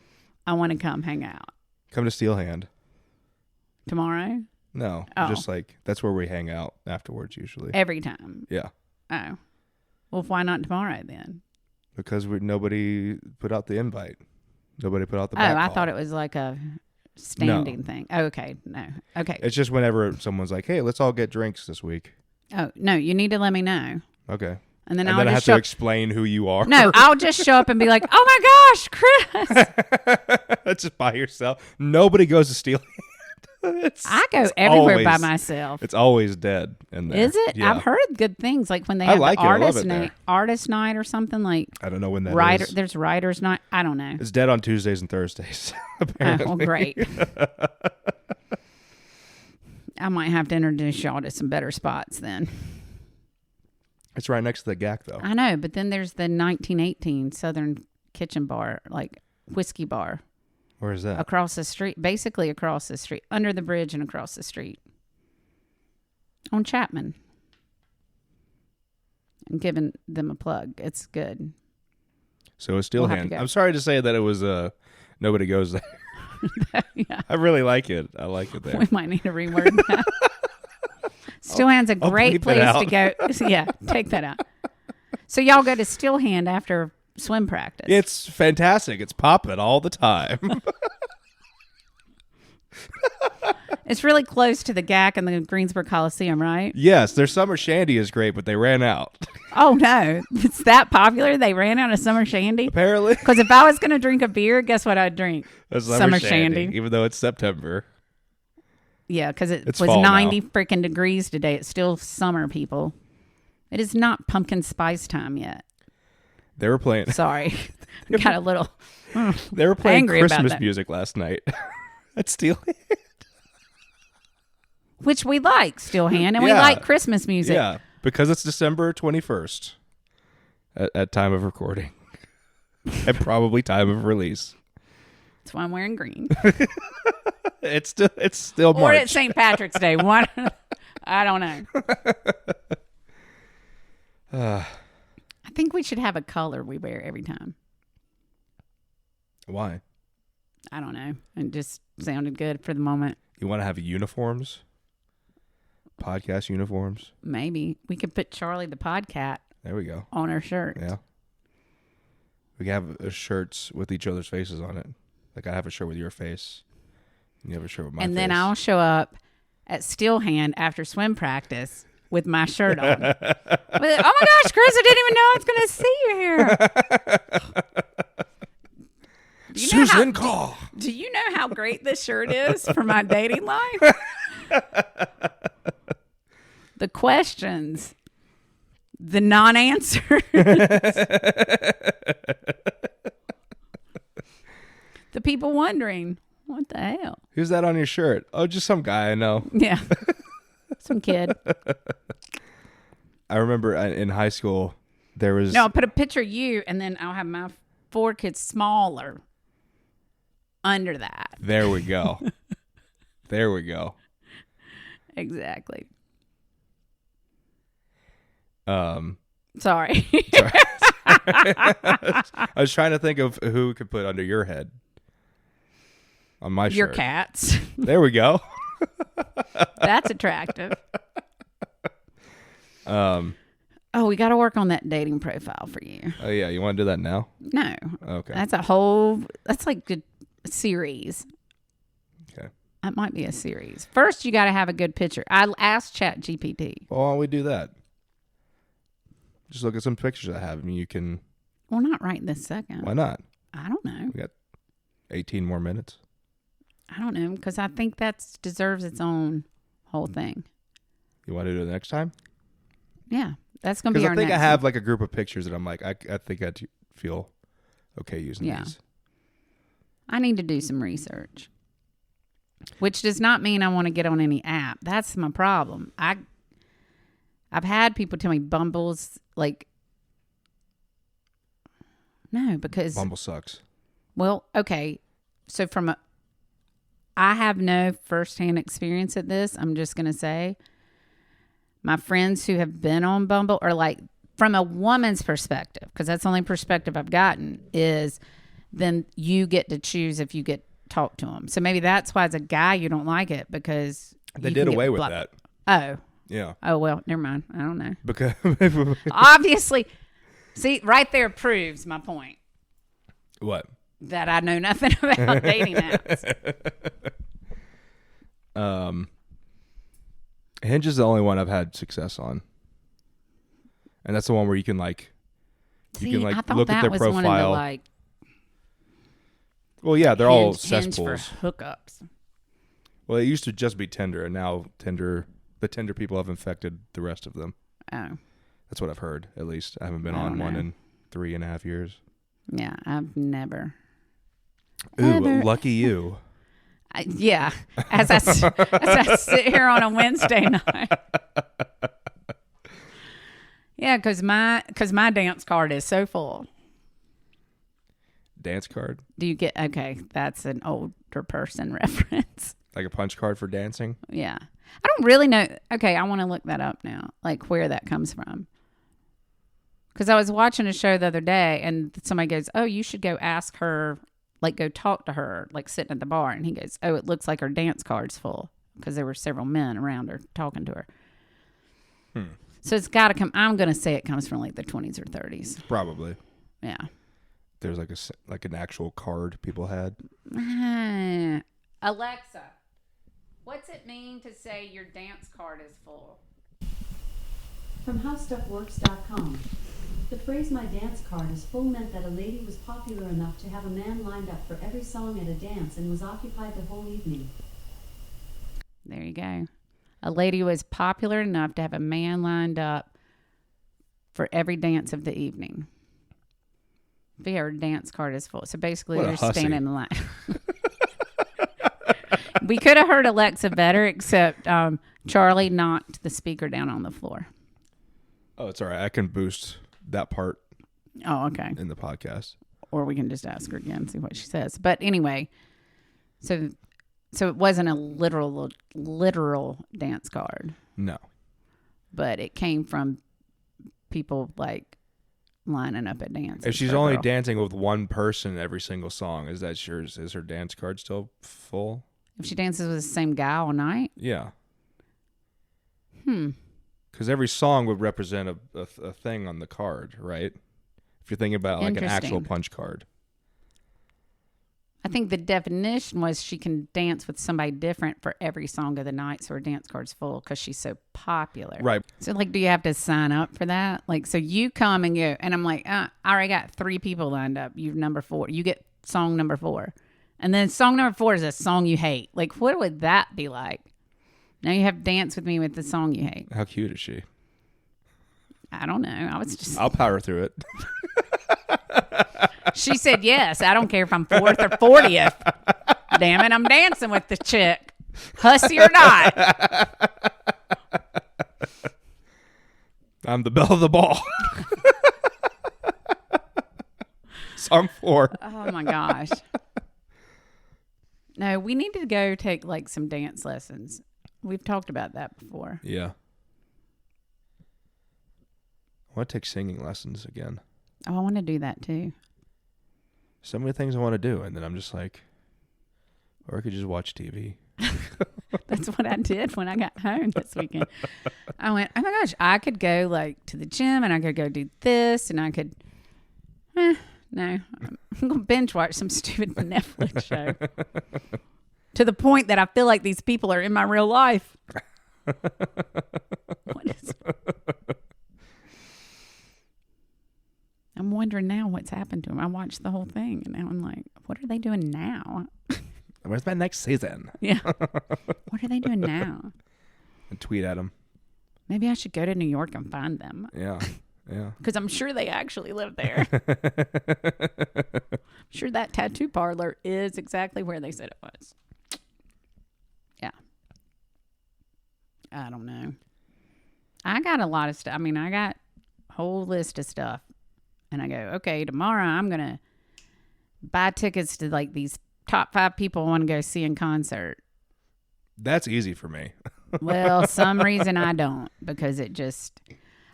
I want to come hang out. Come to Steel Hand. Tomorrow? No, just like that's where we hang out afterwards usually. Every time? Yeah. Oh. Well, why not tomorrow then? Because nobody put out the invite. Nobody put out the back I call. thought it was like a standing thing. Oh, okay. No. Okay. It's just whenever someone's like, hey, let's all get drinks this week. Oh, no. You need to let me know. Okay. And then I have to explain who you are. No, I'll just show up and be like, oh my gosh, Chris. That's just by yourself. Nobody goes to Steel Hand. I go everywhere by myself. It's always dead in there. Is it? Yeah. I've heard good things. Like when they have artist night or something like. I don't know when that is. There's writer's night. I don't know. It's dead on Tuesdays and Thursdays. Apparently. Oh, well, great. I might have to introduce y'all to some better spots then. It's right next to the GAC, though. I know, but then there's the 1918 Southern Kitchen Bar, like whiskey bar. Where is that? Across the street, basically across the street, under the bridge and across the street. On Chapman. I'm giving them a plug. It's good. So it's Steel Hand. I'm sorry to say that it was nobody goes there. Yeah. I really like it. I like it there. We might need to reword that. Steel Hand's a great place to go. Yeah, take that out. So y'all go to Steel Hand after swim practice. It's fantastic. It's popping all the time. It's really close to the GAC and the Greensboro Coliseum, right? Yes, their summer shandy is great, but they ran out. Oh, no. It's that popular? They ran out of summer shandy? Apparently. Because if I was going to drink a beer, guess what I'd drink? Summer shandy. Even though it's September. Yeah, because it was 90 freaking degrees today. It's still summer, people. It is not pumpkin spice time yet. They were playing. Sorry. Got a little They were playing angry Christmas music last night at Steel Hand. Which we like, Steel Hand, and we like Christmas music. Yeah, because it's December 21st at time of recording. And probably time of release. That's why I'm wearing green. It's still March. Or it's St. Patrick's Day. One, I don't know. I think we should have a color we wear every time. Why? I don't know. It just sounded good for the moment. You want to have uniforms? Podcast uniforms? Maybe. We could put Charlie the Podcat there we go. on our shirt. Yeah. We can have shirts with each other's faces on it. Like I have a shirt with your face. And you have a shirt with my face. And then I'll show up at Steel Hand after swim practice with my shirt on. Oh my gosh, Chris, I didn't even know I was going to see you here. Susan Call. Do you know how great this shirt is for my dating life? The questions, the non-answers, the people wondering, what the hell? Who's that on your shirt? Oh, just some guy I know. Yeah, some kid. I remember in high school, there was... No, I'll put a picture of you, and then I'll have my 4 kids smaller under that. There we go. There we go. Exactly. Sorry. Sorry. I was trying to think of who could put under your head on my shirt. Your cats. There we go. That's attractive. Um. Oh, we got to work on that dating profile for you. Oh yeah, you want to do that now? No. Okay. That's like a series. Okay. That might be a series. First, you got to have a good picture. I asked ChatGPT. Well, why don't we do that? Just look at some pictures I have. I mean, you can. Well, not right this second. Why not? I don't know. We got 18 more minutes. I don't know, because I think that deserves its own whole thing. You want to do it next time? Yeah. That's going to be our next. Because I think next I have one. like a group of pictures that I'm like, I think I'd feel okay using these. I need to do some research. Which does not mean I want to get on any app. That's my problem. I've had people tell me Bumble's like, no, because Bumble sucks. Well, okay. So I have no firsthand experience at this. I'm just going to say my friends who have been on Bumble are like, from a woman's perspective, because that's the only perspective I've gotten, is then you get to choose if you get talked to them. So maybe that's why as a guy you don't like it, because They did away with that. Oh. Yeah. Oh, well, never mind. I don't know. Because Obviously, see, right there proves my point. What? That I know nothing about dating apps. Hinge is the only one I've had success on, and that's the one where you can like, See, I thought look that at their was one of the profile. like. Well, yeah, they're all Hinge cesspools. for hookups. Well, it used to just be Tinder, and now the Tinder people have infected the rest of them. Oh, That's what I've heard. At least I haven't been I on don't one know. in 3.5 years. yeah, I've never. Ooh, Never. lucky you. Yeah, as I sit here on a Wednesday night. Yeah, because my dance card is so full. Dance card, Do you get okay? That's an older person reference. like a punch card for dancing. Yeah, I don't really know. Okay, I want to look that up now, like where that comes from. Because I was watching a show the other day, and somebody goes, "Oh, you should go ask her, like go talk to her, like sitting at the bar." And he goes, "Oh, it looks like her dance card's full," because there were several men around her talking to her. So it's got to come. I'm going to say it comes from like the 20s or 30s. Probably. Yeah. There's like an actual card people had. Alexa, what's it mean to say your dance card is full? From howstuffworks.com. The phrase "my dance card is full" meant that a lady was popular enough to have a man lined up for every song at a dance and was occupied the whole evening. There you go. A lady was popular enough to have a man lined up for every dance of the evening. Her dance card is full. So basically, What a you're hussy. standing in line. We could have heard Alexa better, except Charlie knocked the speaker down on the floor. Oh, it's all right. I can boost that part Oh, okay. in the podcast. Or we can just ask her again, see what she says. But anyway, so it wasn't a literal dance card, No. but it came from people like lining up at dances. If she's for a only girl. dancing with one person every single song, is her dance card still full? If she dances with the same guy all night, Yeah. Because every song would represent a thing on the card, right? If you're thinking about like an actual Interesting. punch card. I think the definition was she can dance with somebody different for every song of the night, so her dance card's full because she's so popular. Right. So, like, do you have to sign up for that? Like, so you come and go, and I'm like, I already got 3 people lined up. You're number 4. You get song number 4. And then song number 4 is a song you hate. Like, what would that be like? Now you have to dance with me with the song you hate. How cute is she? I don't know. I was just... I'll power through it. She said yes. I don't care if I'm 4th or 40th. Damn it, I'm dancing with the chick. Hussy or not. I'm the belle of the ball. Song 4. Oh my gosh. No, we need to go take like some dance lessons. We've talked about that before. Yeah. I want to take singing lessons again. Oh, I want to do that too. So many things I want to do, and then I'm just like, or I could just watch TV. That's what I did when I got home this weekend. I went, oh my gosh, I could go like to the gym and I could go do this and I could, no, I'm going to binge watch some stupid Netflix show. To the point that I feel like these people are in my real life. What is it? I'm wondering now what's happened to them. I watched the whole thing and now I'm like, what are they doing now? Where's my next season? Yeah. What are they doing now? And tweet at them. Maybe I should go to New York and find them. Yeah. Yeah. Because I'm sure they actually live there. I'm sure that tattoo parlor is exactly where they said it was. Yeah. I don't know. I got a lot of stuff. I mean, I got a whole list of stuff. And I go, okay, tomorrow I'm going to buy tickets to like these top 5 people I want to go see in concert. That's easy for me. Well, some reason I don't, because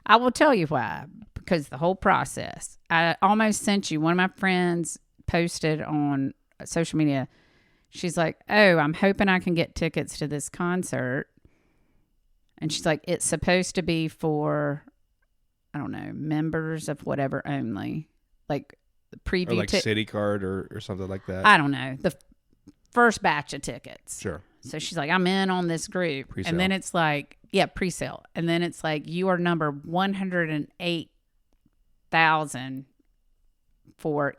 I will tell you why, because the whole process. I almost sent you, one of my friends posted on social media. She's like, oh, I'm hoping I can get tickets to this concert. And she's like, it's supposed to be for, I don't know, members of whatever only. Like preview. Or like City Card or something like that. I don't know. The first batch of tickets. Sure. So she's like, I'm in on this group. Pre-sale. And then it's like, yeah, pre-sale. And then it's like, you are number 108,000 for,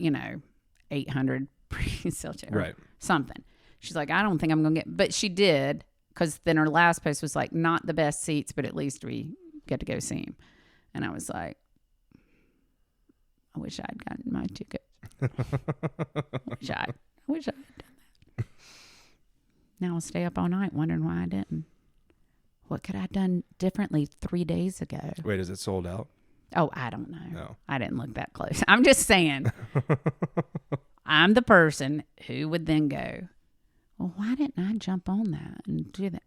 800 pre-sale tickets. Right. Something. She's like, I don't think I'm going to get, but she did, because then her last post was like, not the best seats, but at least we get to go see him. And I was like, I wish I'd gotten my ticket. I wish I had done that. Now I'll stay up all night wondering why I didn't. What could I have done differently 3 days ago? Wait, is it sold out? Oh, I don't know. No. I didn't look that close. I'm just saying. I'm the person who would then go, well, why didn't I jump on that and do that?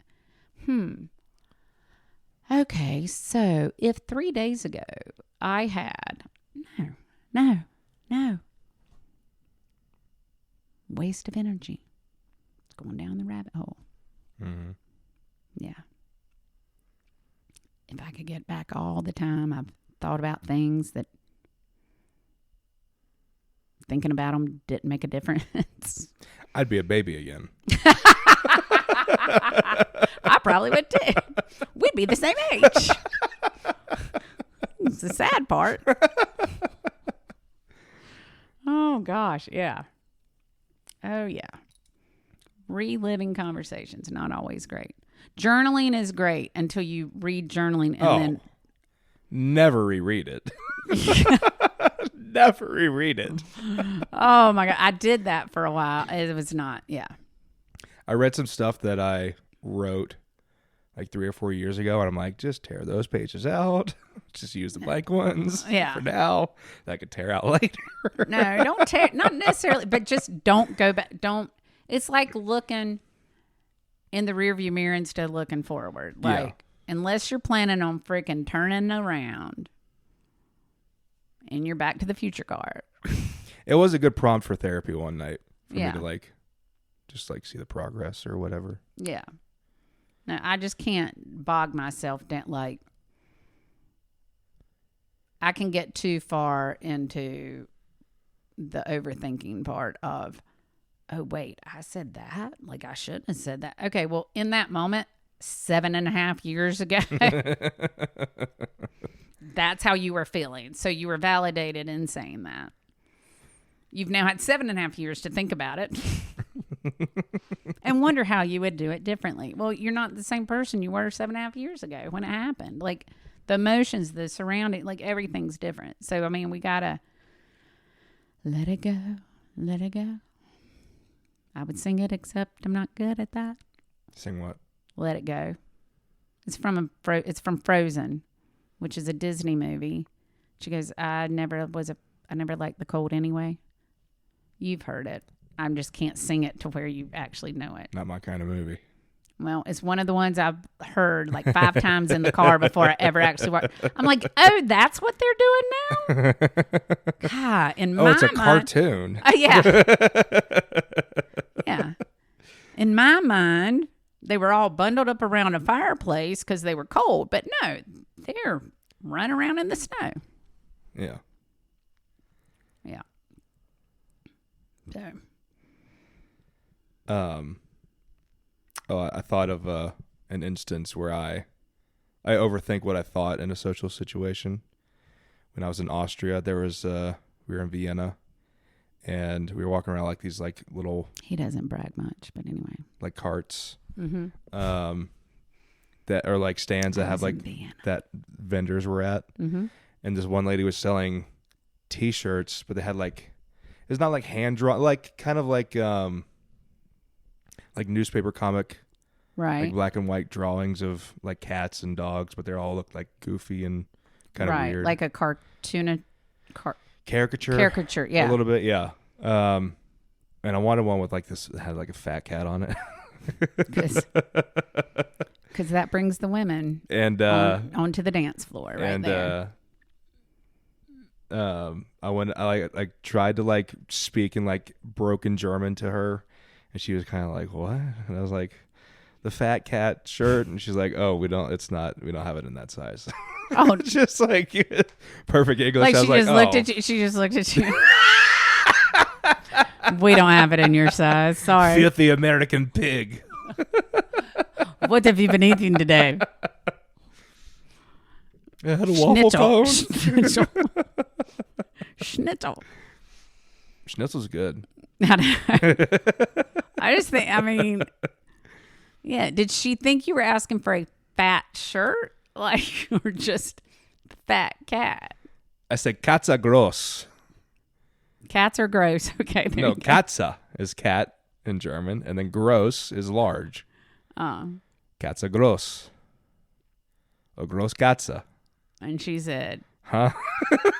Okay, so if 3 days ago I had, no. Waste of energy. It's going down the rabbit hole. Mm-hmm. Yeah. If I could get back all the time, I've thought about things that thinking about them didn't make a difference. I'd be a baby again. I probably would too. We'd be the same age. It's the sad part. Oh, gosh. Yeah. Oh, yeah. Reliving conversations, not always great. Journaling is great until you read journaling and then... Never reread it. Never reread it. Oh, my God. I did that for a while. It was not, yeah. I read some stuff that I wrote like 3 or 4 years ago, and I'm like, just tear those pages out. Just use the blank ones for now. That I could tear out later. No, don't tear, not necessarily, but just don't go back. Don't, it's like looking in the rearview mirror instead of looking forward. Like, unless you're planning on freaking turning around and you're Back to the Future card. It was a good prompt for therapy one night for me to just see the progress or whatever. Yeah. No, I just can't bog myself down. Like, I can get too far into the overthinking part of, oh, wait, I said that? Like, I shouldn't have said that. Okay, well, in that moment, 7.5 years ago, that's how you were feeling. So you were validated in saying that. You've now had 7.5 years to think about it and wonder how you would do it differently. Well, you're not the same person you were 7.5 years ago when it happened. Like, the emotions, the surrounding, like, everything's different. So, I mean, we got to let it go. Let it go. I would sing it, except I'm not good at that. Sing what? Let It Go. It's from Frozen, which is a Disney movie. She goes, I never liked the cold anyway. You've heard it. I just can't sing it to where you actually know it. Not my kind of movie. Well, it's one of the ones I've heard like 5 times in the car before I ever actually watched. I'm like, oh, that's what they're doing now? God, in my mind. Oh, it's a cartoon. Yeah. Yeah. In my mind, they were all bundled up around a fireplace because they were cold. But no, they're running around in the snow. Yeah. Yeah. So. I thought of an instance where I overthink what I thought in a social situation. When I was in Austria, we were in Vienna, and we were walking around like these like little. He doesn't brag much, but anyway. Like carts. Mm-hmm. That are like stands that have like Vienna. that vendors were at. Mm-hmm. And this one lady was selling T-shirts, but they had like, it's not like hand drawn, like kind of like newspaper comic, right? Like black and white drawings of like cats and dogs, but they all look like goofy and kind of weird, like a caricature, yeah, a little bit, yeah. And I wanted one with like this that had like a fat cat on it, because that brings the women and onto the dance floor, right there. I tried to like speak in like broken German to her, and she was kind of like, what? And I was like, the fat cat shirt, and she's like, oh, we don't have it in that size. Oh, just like perfect English. Like I was looked at you. She just looked at you. We don't have it in your size. Sorry. Filthy American pig. What have you been eating today? I had a waffle cone. Schnitzel. Schnitzel's good. I just think, I mean, yeah. Did she think you were asking for a fat shirt? Like, or just fat cat? I said Katze gross. Cats are gross. Okay. No, Katze is cat in German, and then gross is large. Oh. Katze gross. A gross Katze. And she said, huh?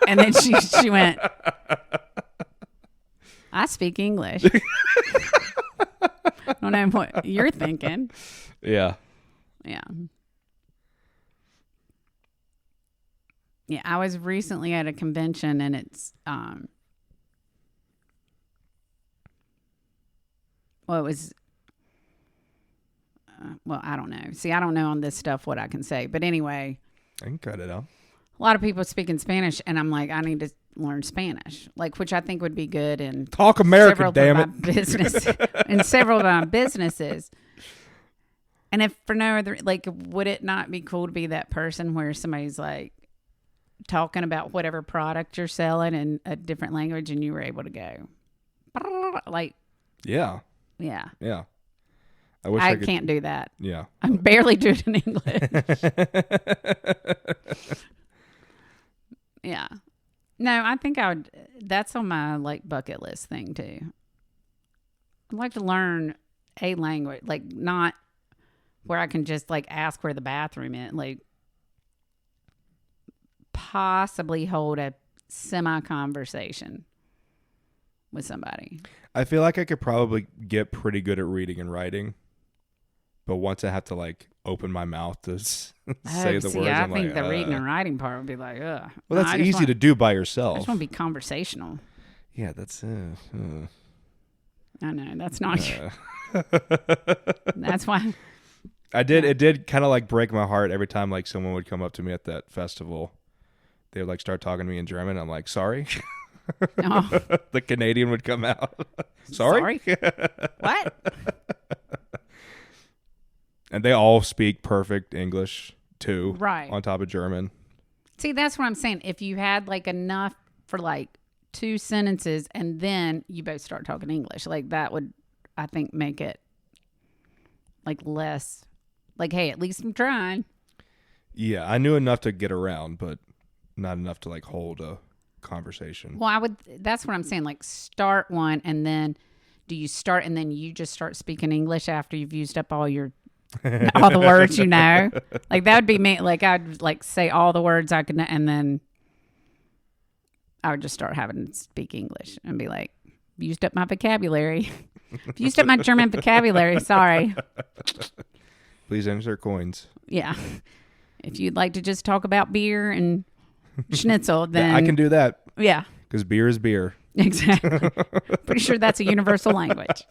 And then she went, I speak English. I don't know what you're thinking. Yeah. Yeah. Yeah, I was recently at a convention, and it's well, it was well, I don't know. See, I don't know on this stuff what I can say, but anyway, I can cut it out. A lot of people speaking Spanish, and I'm like, I need to learn Spanish, like, which I think would be good in talk American, damn it, business in several of my businesses. And if for no other, like, would it not be cool to be that person where somebody's like talking about whatever product you're selling in a different language, and you were able to go like, yeah. I wish I can't do that. Yeah, I can barely do it in English. Yeah. No, I think I would. That's on my like bucket list thing too. I'd like to learn a language, like not where I can just like ask where the bathroom is, like possibly hold a semi-conversation with somebody. I feel like I could probably get pretty good at reading and writing, but once I have to like open my mouth to say the words, I I'm think like, the reading and writing part would be like, ugh. Well, that's easy to do by I yourself. just want to be conversational. Yeah, that's. I know that's not. That's why. I did. It did kind of like break my heart every time like someone would come up to me at that festival. They would like start talking to me in German. I'm like, sorry. Oh. The Canadian would come out. Sorry? What? And they all speak perfect English too. Right. On top of German. See, that's what I'm saying. If you had like enough for like 2 sentences and then you both start talking English, like that would, I think, make it like less like, hey, at least I'm trying. Yeah, I knew enough to get around, but not enough to like hold a conversation. Well, that's what I'm saying. Like start one, and then do you start and then you just start speaking English after you've used up all the words you know? Like that would be me. Like I'd like say all the words I could know, and then I would just start having to speak English and be like, used up my vocabulary. Used up my German vocabulary. Sorry. Please insert coins. Yeah. If you'd like to just talk about beer and schnitzel, then I can do that. Yeah. Because beer is beer. Exactly. Pretty sure that's a universal language.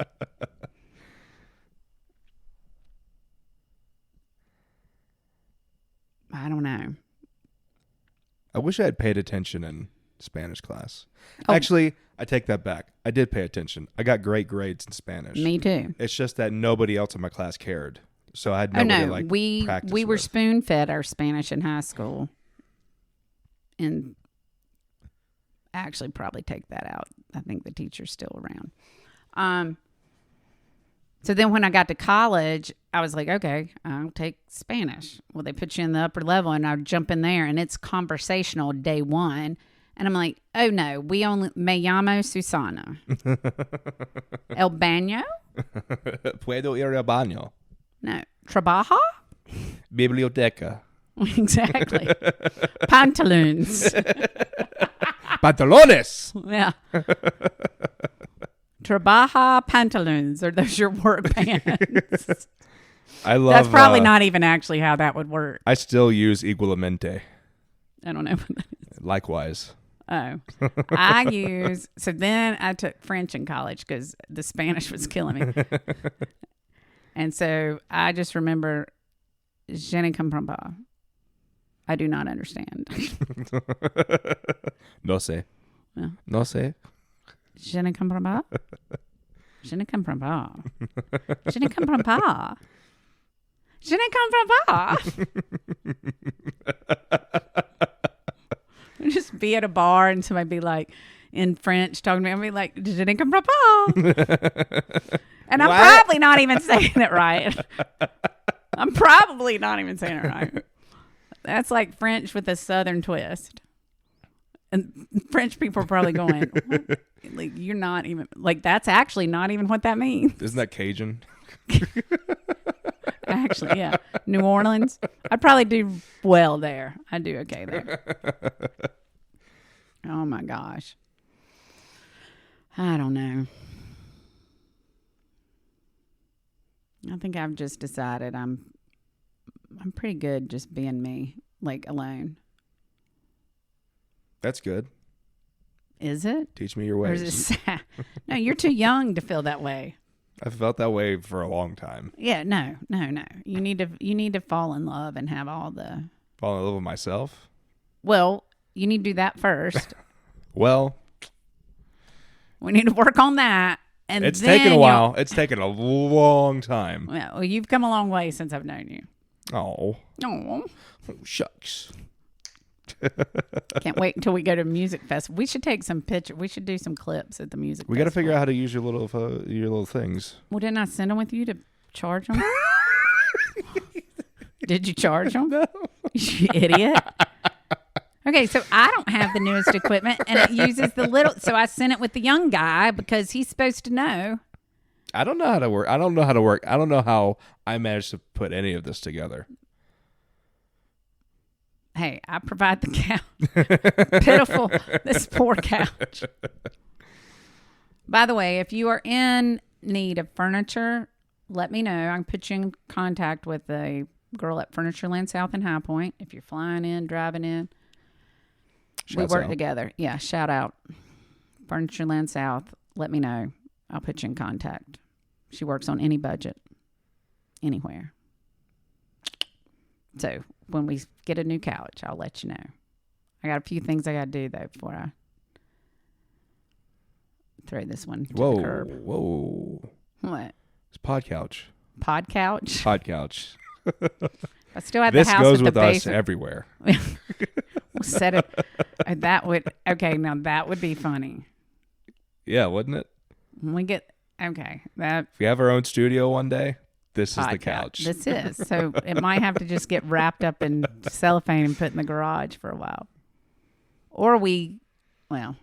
I don't know. I wish I had paid attention in Spanish class. Oh. Actually, I take that back. I did pay attention. I got great grades in Spanish. Me too. It's just that nobody else in my class cared. So I had Oh nobody no, to we practice were with. spoon fed our Spanish in high school, and actually probably take that out. I think the teacher's still around. So then when I got to college, I was like, okay, I'll take Spanish. Well, they put you in the upper level, and I jump in there, and it's conversational day one. And I'm like, oh no, we only me llamo Susana. El baño? Puedo ir al baño. No. Trabaja? Biblioteca. Exactly. Pantaloons. Pantalones. Yeah. Trabaja pantaloons. Are those your work pants? I love. That's probably not even actually how that would work. I still use igualmente. I don't know what that is. Likewise. Oh. So then I took French in college because the Spanish was killing me. And so I just remember, je ne comprends pas. I do not understand. No sé. Yeah. No sé. Je ne comprends pas. Je ne comprends pas. Je ne comprends pas. Je ne comprends pas. Just be at a bar and somebody be like, in French, talking to me, I'll be like, je ne comprends pas. And I'm probably not even saying it right. I'm probably not even saying it right. That's like French with a southern twist. And French people are probably going, what? Like, you're not even, like, that's actually not even what that means. Isn't that Cajun? Actually, yeah. New Orleans. I'd probably do well there. I'd do okay there. Oh my gosh. I don't know. I think I've just decided I'm pretty good just being me, like alone. That's good. Is it? Teach me your Or ways. is it sad? No, you're too young to feel that way. I've felt that way for a long time. Yeah, no. You need to fall in love and have all the. Fall in love with myself? Well, you need to do that first. Well, We need to work on that. And it's then taken a while. It's taken a long time. Well, you've come a long way since I've known you. Oh, Oh, shucks. can't wait until we go to music festival. We should take some pictures. We should do some clips at the music We got to festival. figure out how to use your little things. Well, didn't I send them with you to charge them? Did you charge them? No. You idiot. Okay, so I don't have the newest equipment, and it uses the little. So I sent it with the young guy because he's supposed to know. I don't know how to work. I don't know how to work. I don't know how I managed to put any of this together. Hey, I provide the couch. Pitiful, this poor couch. By the way, if you are in need of furniture, let me know. I can put you in contact with a girl at Furnitureland South in High Point. If you're flying in, driving in, we work together. Yeah, shout out. Furnitureland South, let me know. I'll put you in contact. She works on any budget, anywhere. So when we get a new couch, I'll let you know. I got a few things I got to do, though, before I throw this one to the curb. Whoa. What? It's pod couch. Pod couch? Pod couch. I still have This the house goes with with the us basement. everywhere. We'll set it. That would, okay, now that would be funny. Yeah, wouldn't it? When we get, okay, that If we have our own studio one day, this is the pod couch. This is. So it might have to just get wrapped up in cellophane and put in the garage for a while. Or we, well,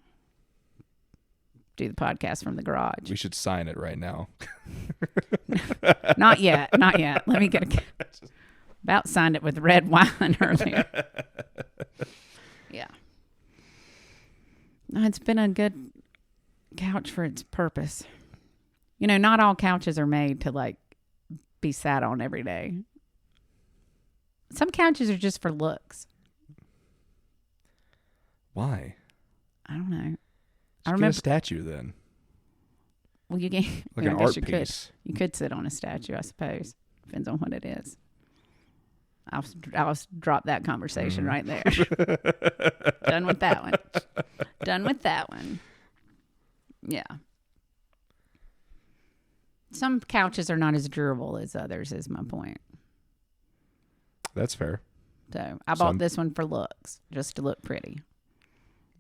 do the podcast from the garage. We should sign it right now. Not yet. Not yet. Let me get a. About signed it with red wine earlier. Yeah. It's been a good couch for its purpose. You know, not all couches are made to like be sat on every day. Some couches are just for looks. Why? I don't know. Just get a statue then. Well, you can. Like I an guess art you piece. could. You could sit on a statue, I suppose. Depends on what it is. I'll drop that conversation right there. Done with that one. Done with that one. Yeah. Some couches are not as durable as others, is my point. That's fair. So I bought this one for looks, just to look pretty.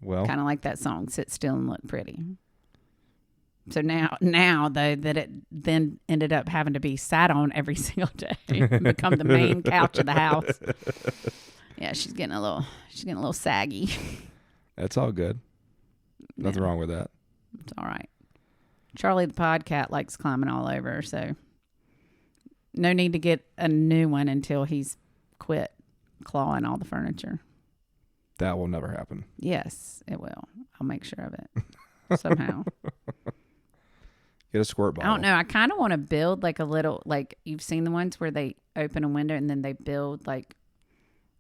Well, kind of like that song, "Sit Still and Look Pretty." So now though, that it then ended up having to be sat on every single day, become the main couch of the house. Yeah, she's getting a little saggy. That's all good. Nothing wrong with that. It's all right. Charlie the podcat likes climbing all over, so no need to get a new one until he's quit clawing all the furniture. That will never happen. Yes, it will. I'll make sure of it somehow. Get a squirt bottle. I don't know. I kind of want to build like a little, like you've seen the ones where they open a window and then they build like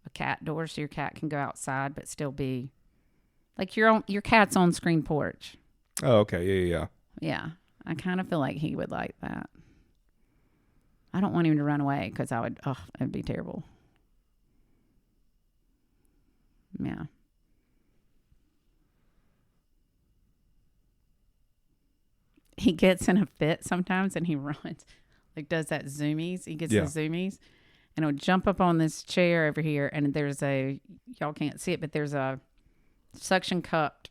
a cat door so your cat can go outside but still be like your cat's on screen porch. Oh, okay. Yeah. Yeah, I kind of feel like he would like that. I don't want him to run away because it'd be terrible. Yeah. He gets in a fit sometimes and he runs, like does that zoomies. He gets the zoomies and he'll jump up on this chair over here and y'all can't see it, but there's a suction cupped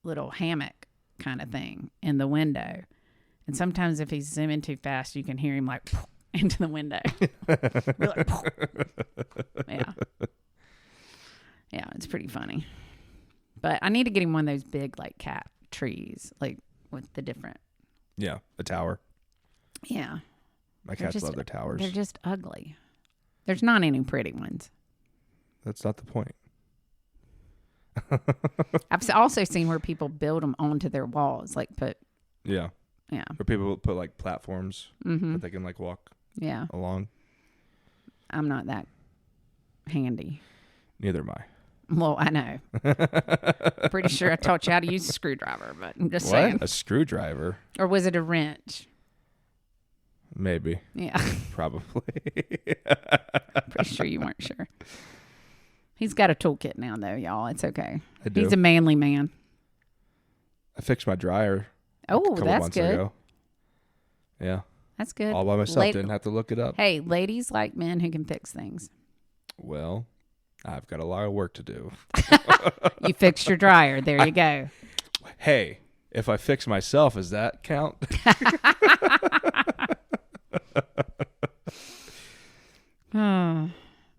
little hammock kind of thing in the window. And sometimes if he's zooming too fast, you can hear him like into the window. Like, yeah. Yeah, it's pretty funny. But I need to get him one of those big like cat trees, like with the different. Yeah, a tower. Yeah. My cats love their towers. They're just ugly. There's not any pretty ones. That's not the point. I've also seen where people build them onto their walls, like put. Yeah. Where people put like platforms that they can like walk. Yeah. Along. I'm not that handy. Neither am I. Well, I know. Pretty sure I taught you how to use a screwdriver, but I'm just saying. A screwdriver? Or was it a wrench? Maybe. Yeah. Probably. Pretty sure you weren't sure. He's got a toolkit now, though, y'all. It's okay. I do. He's a manly man. I fixed my dryer. Oh, a couple that's months good. Ago. Yeah. That's good. All by myself. Didn't have to look it up. Hey, ladies like men who can fix things. Well, I've got a lot of work to do. You fixed your dryer. There you go. Hey, if I fix myself, does that count?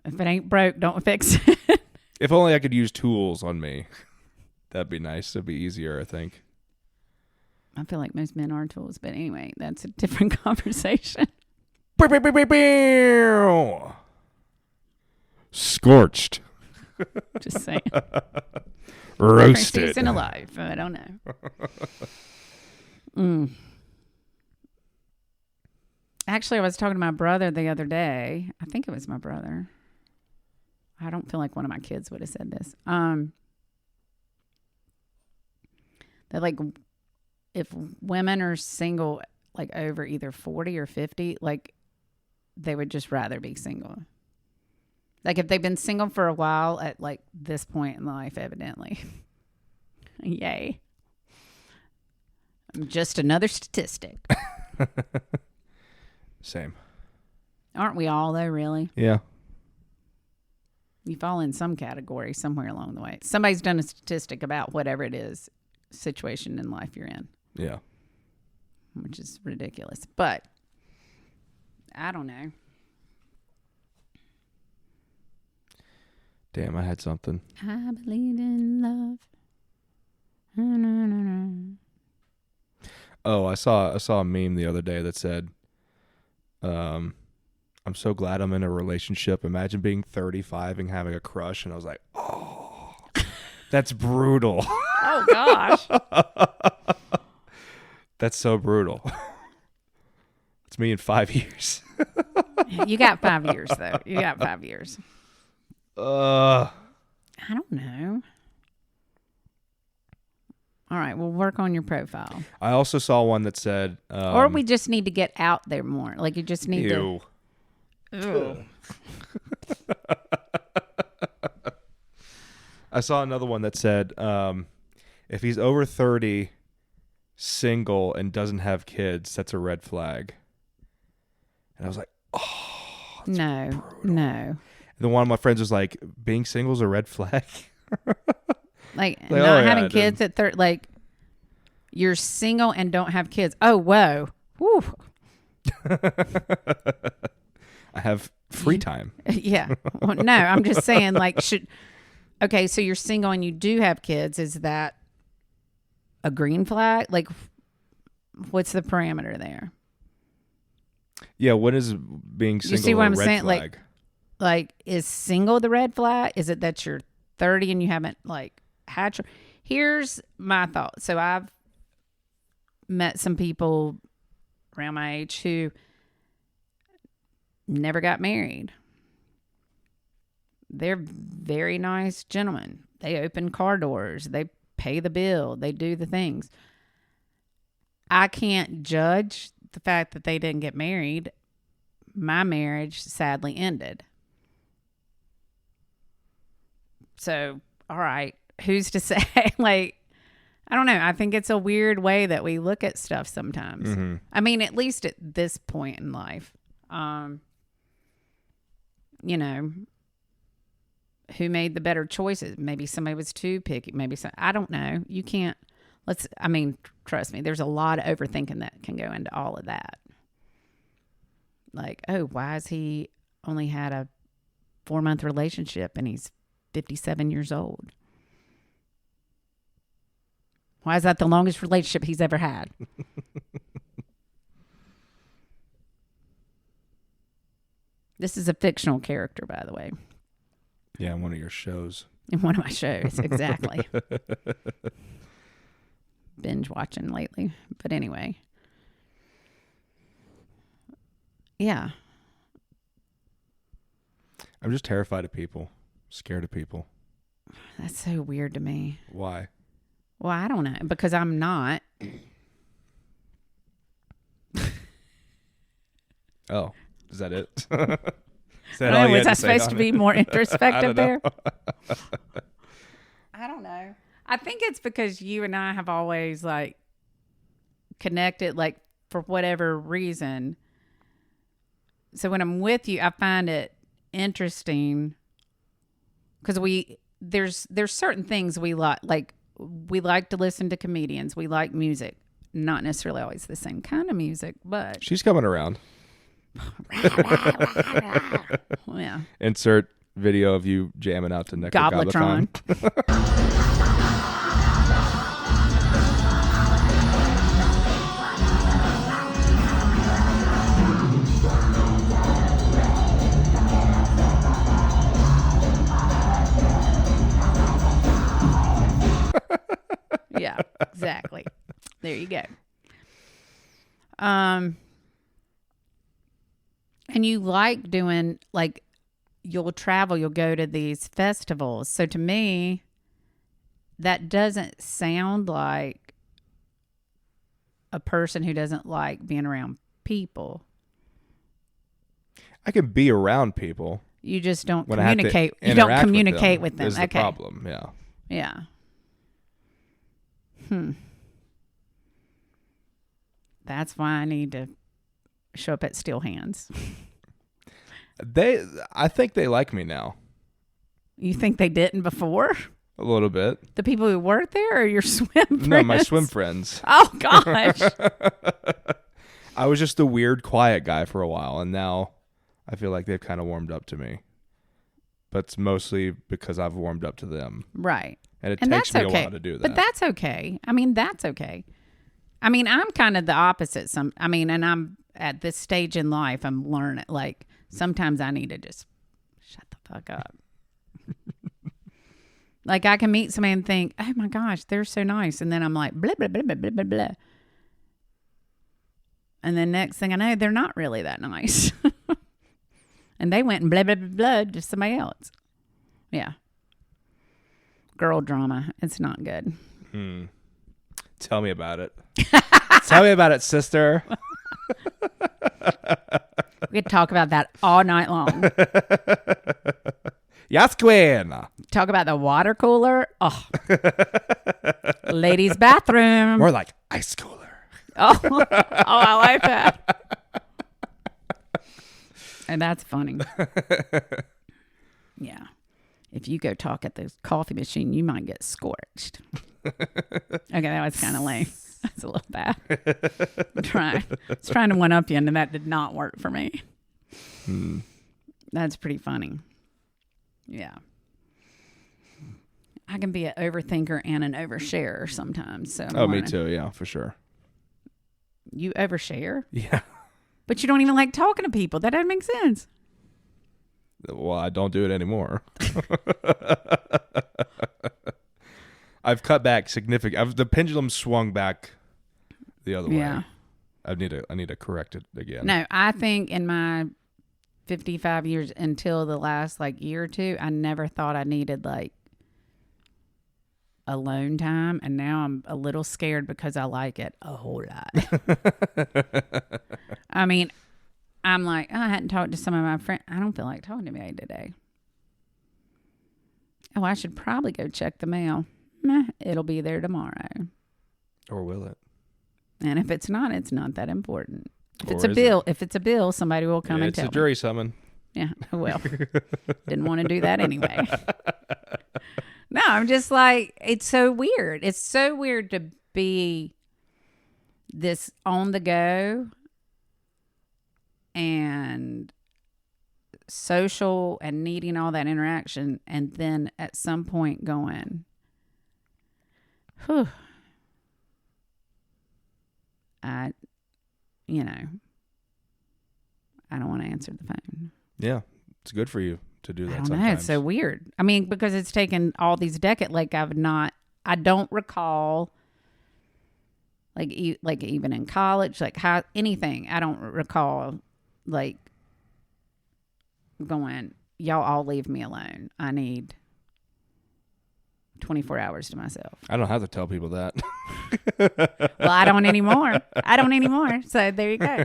If it ain't broke, don't fix it. If only I could use tools on me. That'd be nice. It'd be easier, I think. I feel like most men are tools, but anyway, that's a different conversation. Scorched. Just saying. Roasted. Different season of life. I don't know. Actually, I was talking to my brother the other day. I think it was my brother. I don't feel like one of my kids would have said this. That like if women are single like over either 40 or 50, like they would just rather be single. Like if they've been single for a while at like this point in life, evidently. Yay. I'm just another statistic. Same. Aren't we all though, really? Yeah. You fall in some category somewhere along the way. Somebody's done a statistic about whatever it is situation in life you're in. Yeah. Which is ridiculous. But I don't know. Damn, I had something. I believe in love. Oh, I saw a meme the other day that said, I'm so glad I'm in a relationship. Imagine being 35 and having a crush. And I was like, oh, that's brutal. Oh, gosh. That's so brutal. It's me in 5 years. You got 5 years, though. You got 5 years. I don't know. All right, we'll work on your profile. I also saw one that said... or we just need to get out there more. Like, you just need to... Ew. I saw another one that said, if he's over 30, single, and doesn't have kids, that's a red flag. And I was like, oh, no. And then one of my friends was like, being single is a red flag. Like not having kids at 30, like you're single and don't have kids. Oh, whoa. Woo. I have free time. Yeah. Well, no, I'm just saying like okay, so you're single and you do have kids. Is that a green flag? Like what's the parameter there? Yeah, what is being single you see what a I'm red saying? flag? Like is single the red flag? Is it that you're 30 and you haven't like had Here's my thought. So I've met some people around my age who never got married. They're very nice gentlemen. They open car doors. They pay the bill. They do the things. I can't judge the fact that they didn't get married. My marriage sadly ended. So, all right, who's to say? Like, I don't know. I think it's a weird way that we look at stuff sometimes. Mm-hmm. I mean, at least at this point in life. You know, who made the better choices? Maybe somebody was too picky. I don't know. You can't, trust me, there's a lot of overthinking that can go into all of that. Like, oh, why is he only had a 4-month relationship and he's 57 years old? Why is that the longest relationship he's ever had? This is a fictional character, by the way. Yeah, in one of your shows. In one of my shows, exactly. Binge watching lately. But anyway. Yeah. I'm just terrified of people. Scared of people. That's so weird to me. Why? Well, I don't know. Because I'm not. Oh, is that it? Was I supposed to be more introspective there? I don't know. I think it's because you and I have always like connected, like for whatever reason. So when I'm with you, I find it interesting because there's certain things we like we like to listen to comedians. We like music, not necessarily always the same kind of music, but she's coming around. Yeah. Insert video of you jamming out to Necro Gobletron. Yeah, exactly. There you go. And you like doing, like, you'll travel, you'll go to these festivals. So to me, that doesn't sound like a person who doesn't like being around people. I can be around people. You just don't communicate. You don't communicate with them. Is the problem, yeah. Yeah. That's why I need to show up at Steel Hands. I think they like me now. You think they didn't before? A little bit. The people who work there or your swim friends? No, my swim friends. Oh, gosh. I was just the weird, quiet guy for a while, and now I feel like they've kind of warmed up to me. But it's mostly because I've warmed up to them. Right. And it takes me a while to do that. But that's okay. I mean, that's okay. I mean, I'm kind of the opposite. And I'm at this stage in life, I'm learning. Like, sometimes I need to just shut the fuck up. Like, I can meet somebody and think, oh my gosh, they're so nice. And then I'm like, blah, blah, blah, blah, blah, blah, blah. And then next thing I know, they're not really that nice. And they went and blah, blah, blah, blah to somebody else. Yeah. Girl drama. It's not good. Tell me about it. Tell me about it, sister. We could talk about that all night long. Yes, queen. Talk about the water cooler. Oh, ladies' bathroom. More like ice cooler. Oh, I like that. And that's funny. Yeah. If you go talk at the coffee machine, you might get scorched. Okay, that was kind of lame. That's a little bad. I was trying to one-up you, and that did not work for me. That's pretty funny. Yeah. I can be an overthinker and an oversharer sometimes. So Me too. Yeah, for sure. You overshare? Yeah. But you don't even like talking to people. That doesn't make sense. Well, I don't do it anymore. I've cut back significant. The pendulum swung back the other way. Yeah. I need to correct it again. No, I think in my 55 years until the last year or two, I never thought I needed alone time, and now I'm a little scared because I like it a whole lot. I mean, I'm like, I hadn't talked to some of my friends. I don't feel like talking to me today. Oh, I should probably go check the mail. Meh, it'll be there tomorrow. Or will it? And if it's not that important. If Or it's a is bill, somebody will come and it's tell a jury summon. Yeah, well, didn't want to do that anyway. No, I'm just like, it's so weird. It's so weird to be this on the go and social and needing all that interaction, and then at some point going, whew, I don't want to answer the phone. Yeah, it's good for you to do that. I don't sometimes. know. It's so weird. I mean, because it's taken all these decades. I don't recall, even in college, how anything. I don't recall, going, y'all all leave me alone. I need 24 hours to myself. I don't have to tell people that. Well, I don't anymore. So there you go.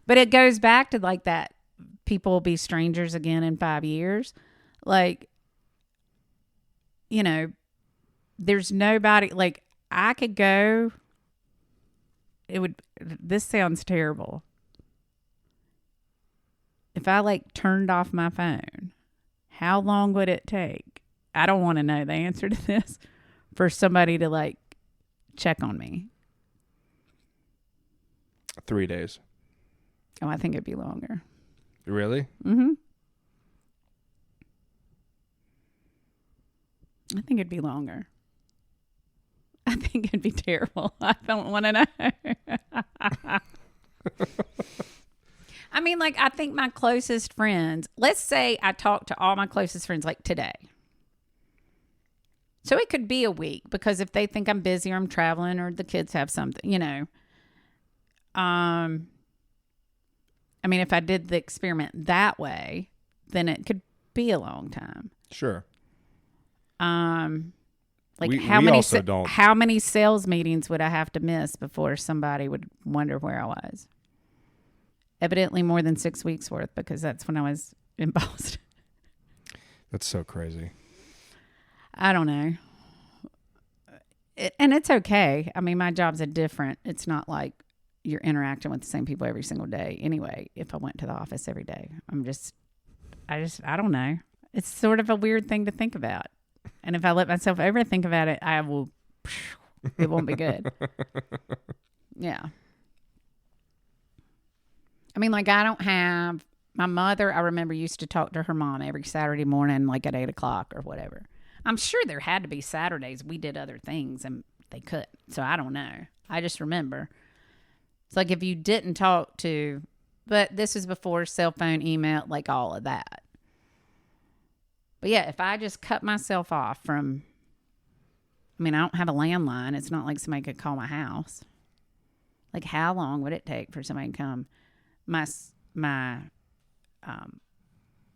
But it goes back to that. People will be strangers again in 5 years. There's nobody, I could go, this sounds terrible. If I turned off my phone, how long would it take? I don't want to know the answer to this, for somebody to check on me. 3 days. Oh, I think it'd be longer. Really? Mm-hmm. I think it'd be longer. I think it'd be terrible. I don't want to know. I mean, I think my closest friends, let's say I talk to all my closest friends today. So it could be a week, because if they think I'm busy or I'm traveling or the kids have something, I mean, if I did the experiment that way, then it could be a long time. Sure. How we many also don't. How many sales meetings would I have to miss before somebody would wonder where I was? Evidently more than 6 weeks worth, because that's when I was in Boston. That's so crazy. I don't know. And it's okay. I mean, my job's different. It's not like you're interacting with the same people every single day. Anyway, if I went to the office every day, I don't know. It's sort of a weird thing to think about. And if I let myself overthink about it, it won't be good. Yeah. I mean, I don't have, my mother, I remember, used to talk to her mom every Saturday morning, at 8 o'clock or whatever. I'm sure there had to be Saturdays we did other things and they couldn't. So I don't know. I just remember. It's if you didn't talk to, but this is before cell phone, email, all of that. But yeah, if I just cut myself off from, I mean, I don't have a landline. It's not like somebody could call my house. How long would it take for somebody to come? One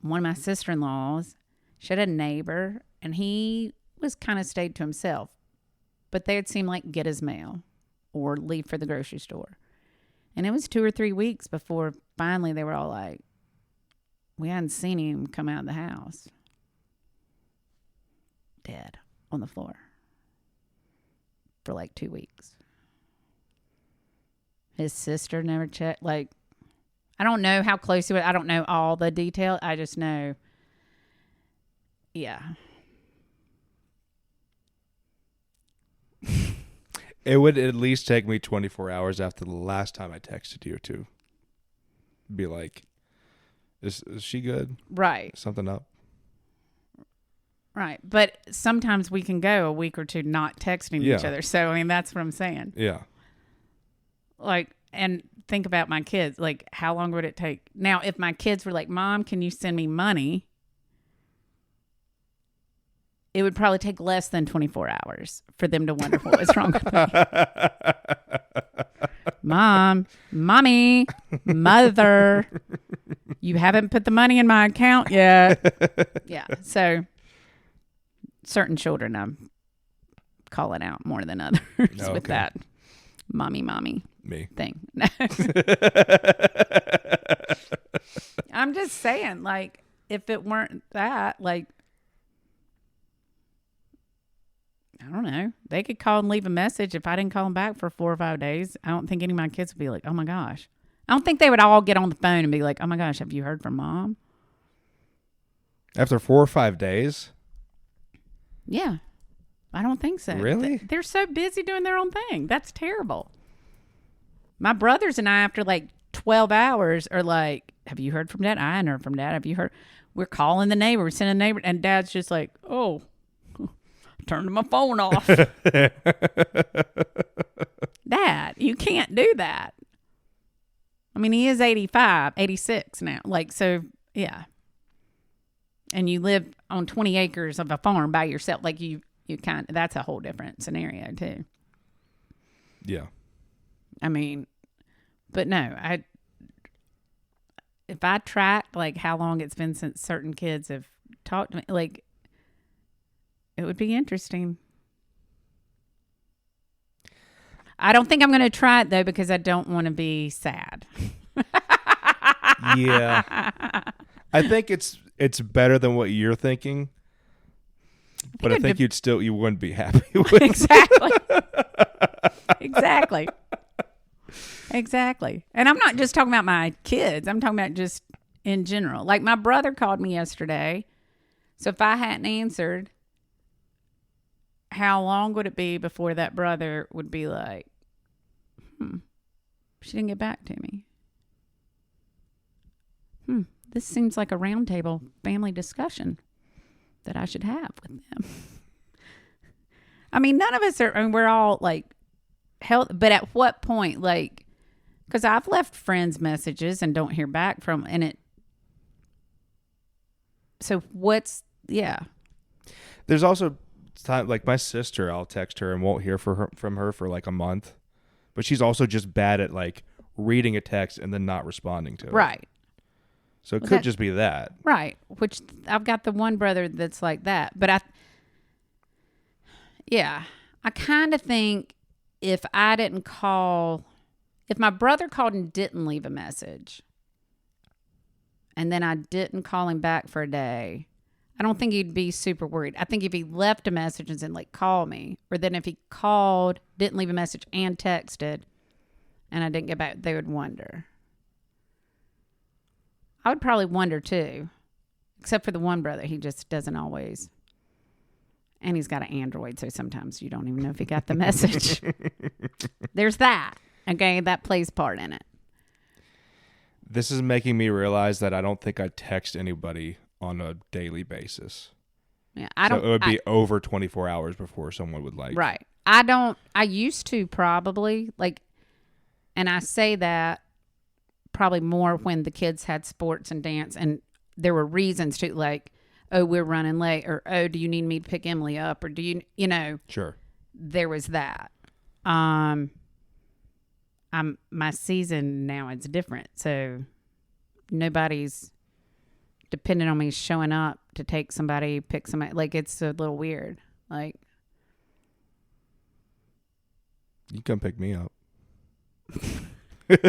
of my sister-in-laws, she had a neighbor, and he was kind of stayed to himself, but they'd seem get his mail or leave for the grocery store. And it was 2 or 3 weeks before finally they were all we hadn't seen him come out of the house. dead on the floor for like 2 weeks. His sister never checked. Like, I don't know how close he was. I don't know all the detail. I just know, yeah. It would at least take me 24 hours after the last time I texted you to be like, is she good? Right. Something up? Right. But sometimes we can go a week or two not texting each other. So, I mean, that's what I'm saying. Yeah. Like, and think about my kids. Like, how long would it take? Now, if my kids were like, Mom, can you send me money? It would probably take less than 24 hours for them to wonder what was wrong with me. Mom, Mommy, Mother, you haven't put the money in my account yet. Yeah. So certain children I'm calling out more than others with that mommy Me. thing. I'm just saying, like, if it weren't that, like, I don't know. They could call and leave a message. If I didn't call them back for 4 or 5 days, I don't think any of my kids would be like, oh my gosh. I don't think they would all get on the phone and be like, oh my gosh, have you heard from Mom? After 4 or 5 days? Yeah. I don't think so. Really? They're so busy doing their own thing. That's terrible. My brothers and I, after like 12 hours, are like, have you heard from Dad? I hadn't heard from Dad. Have you heard? We're calling the neighbor. We're sending a neighbor. And Dad's just like, oh, turned my phone off. Dad, you can't do that. I mean, he is 85, 86 now. Like, so, yeah. And you live on 20 acres of a farm by yourself. Like, you kind of, that's a whole different scenario, too. Yeah. I mean, but no, if I tracked, like, how long it's been since certain kids have talked to me, like, it would be interesting. I don't think I'm going to try it, though, because I don't want to be sad. Yeah. I think it's better than what you're thinking. But I think you wouldn't be happy with it. Exactly. Exactly. Exactly. And I'm not just talking about my kids. I'm talking about just in general. Like, my brother called me yesterday. So if I hadn't answered, how long would it be before that brother would be like, she didn't get back to me. This seems like a roundtable family discussion that I should have with them. I mean, none of us are, I mean, we're all like, health, but at what point, like, because I've left friends messages and don't hear back from, and it, so what's, yeah. There's also time, like my sister, I'll text her and won't hear from her for like a month, but she's also just bad at like reading a text and then not responding to it. Right. So it could just be that. Right. Which I've got the one brother that's like that. But I kind of think if I didn't call, if my brother called and didn't leave a message, and then I didn't call him back for a day, I don't think he'd be super worried. I think if he left a message and said, like, call me, or then if he called, didn't leave a message, and texted, and I didn't get back, they would wonder. I would probably wonder too, except for the one brother. He just doesn't always. And he's got an Android, so sometimes you don't even know if he got the message. There's that. Okay, that plays part in it. This is making me realize that I don't think I text anybody on a daily basis. Yeah, So it would be over 24 hours before someone would like. Right. I used to probably, like, and I say that probably more when the kids had sports and dance and there were reasons to, like, oh, we're running late, or oh, do you need me to pick Emily up, or do you know? Sure. There was that. My season now is different, so nobody's dependent on me showing up to take somebody, pick somebody. Like, it's a little weird. Like, you come pick me up. Well,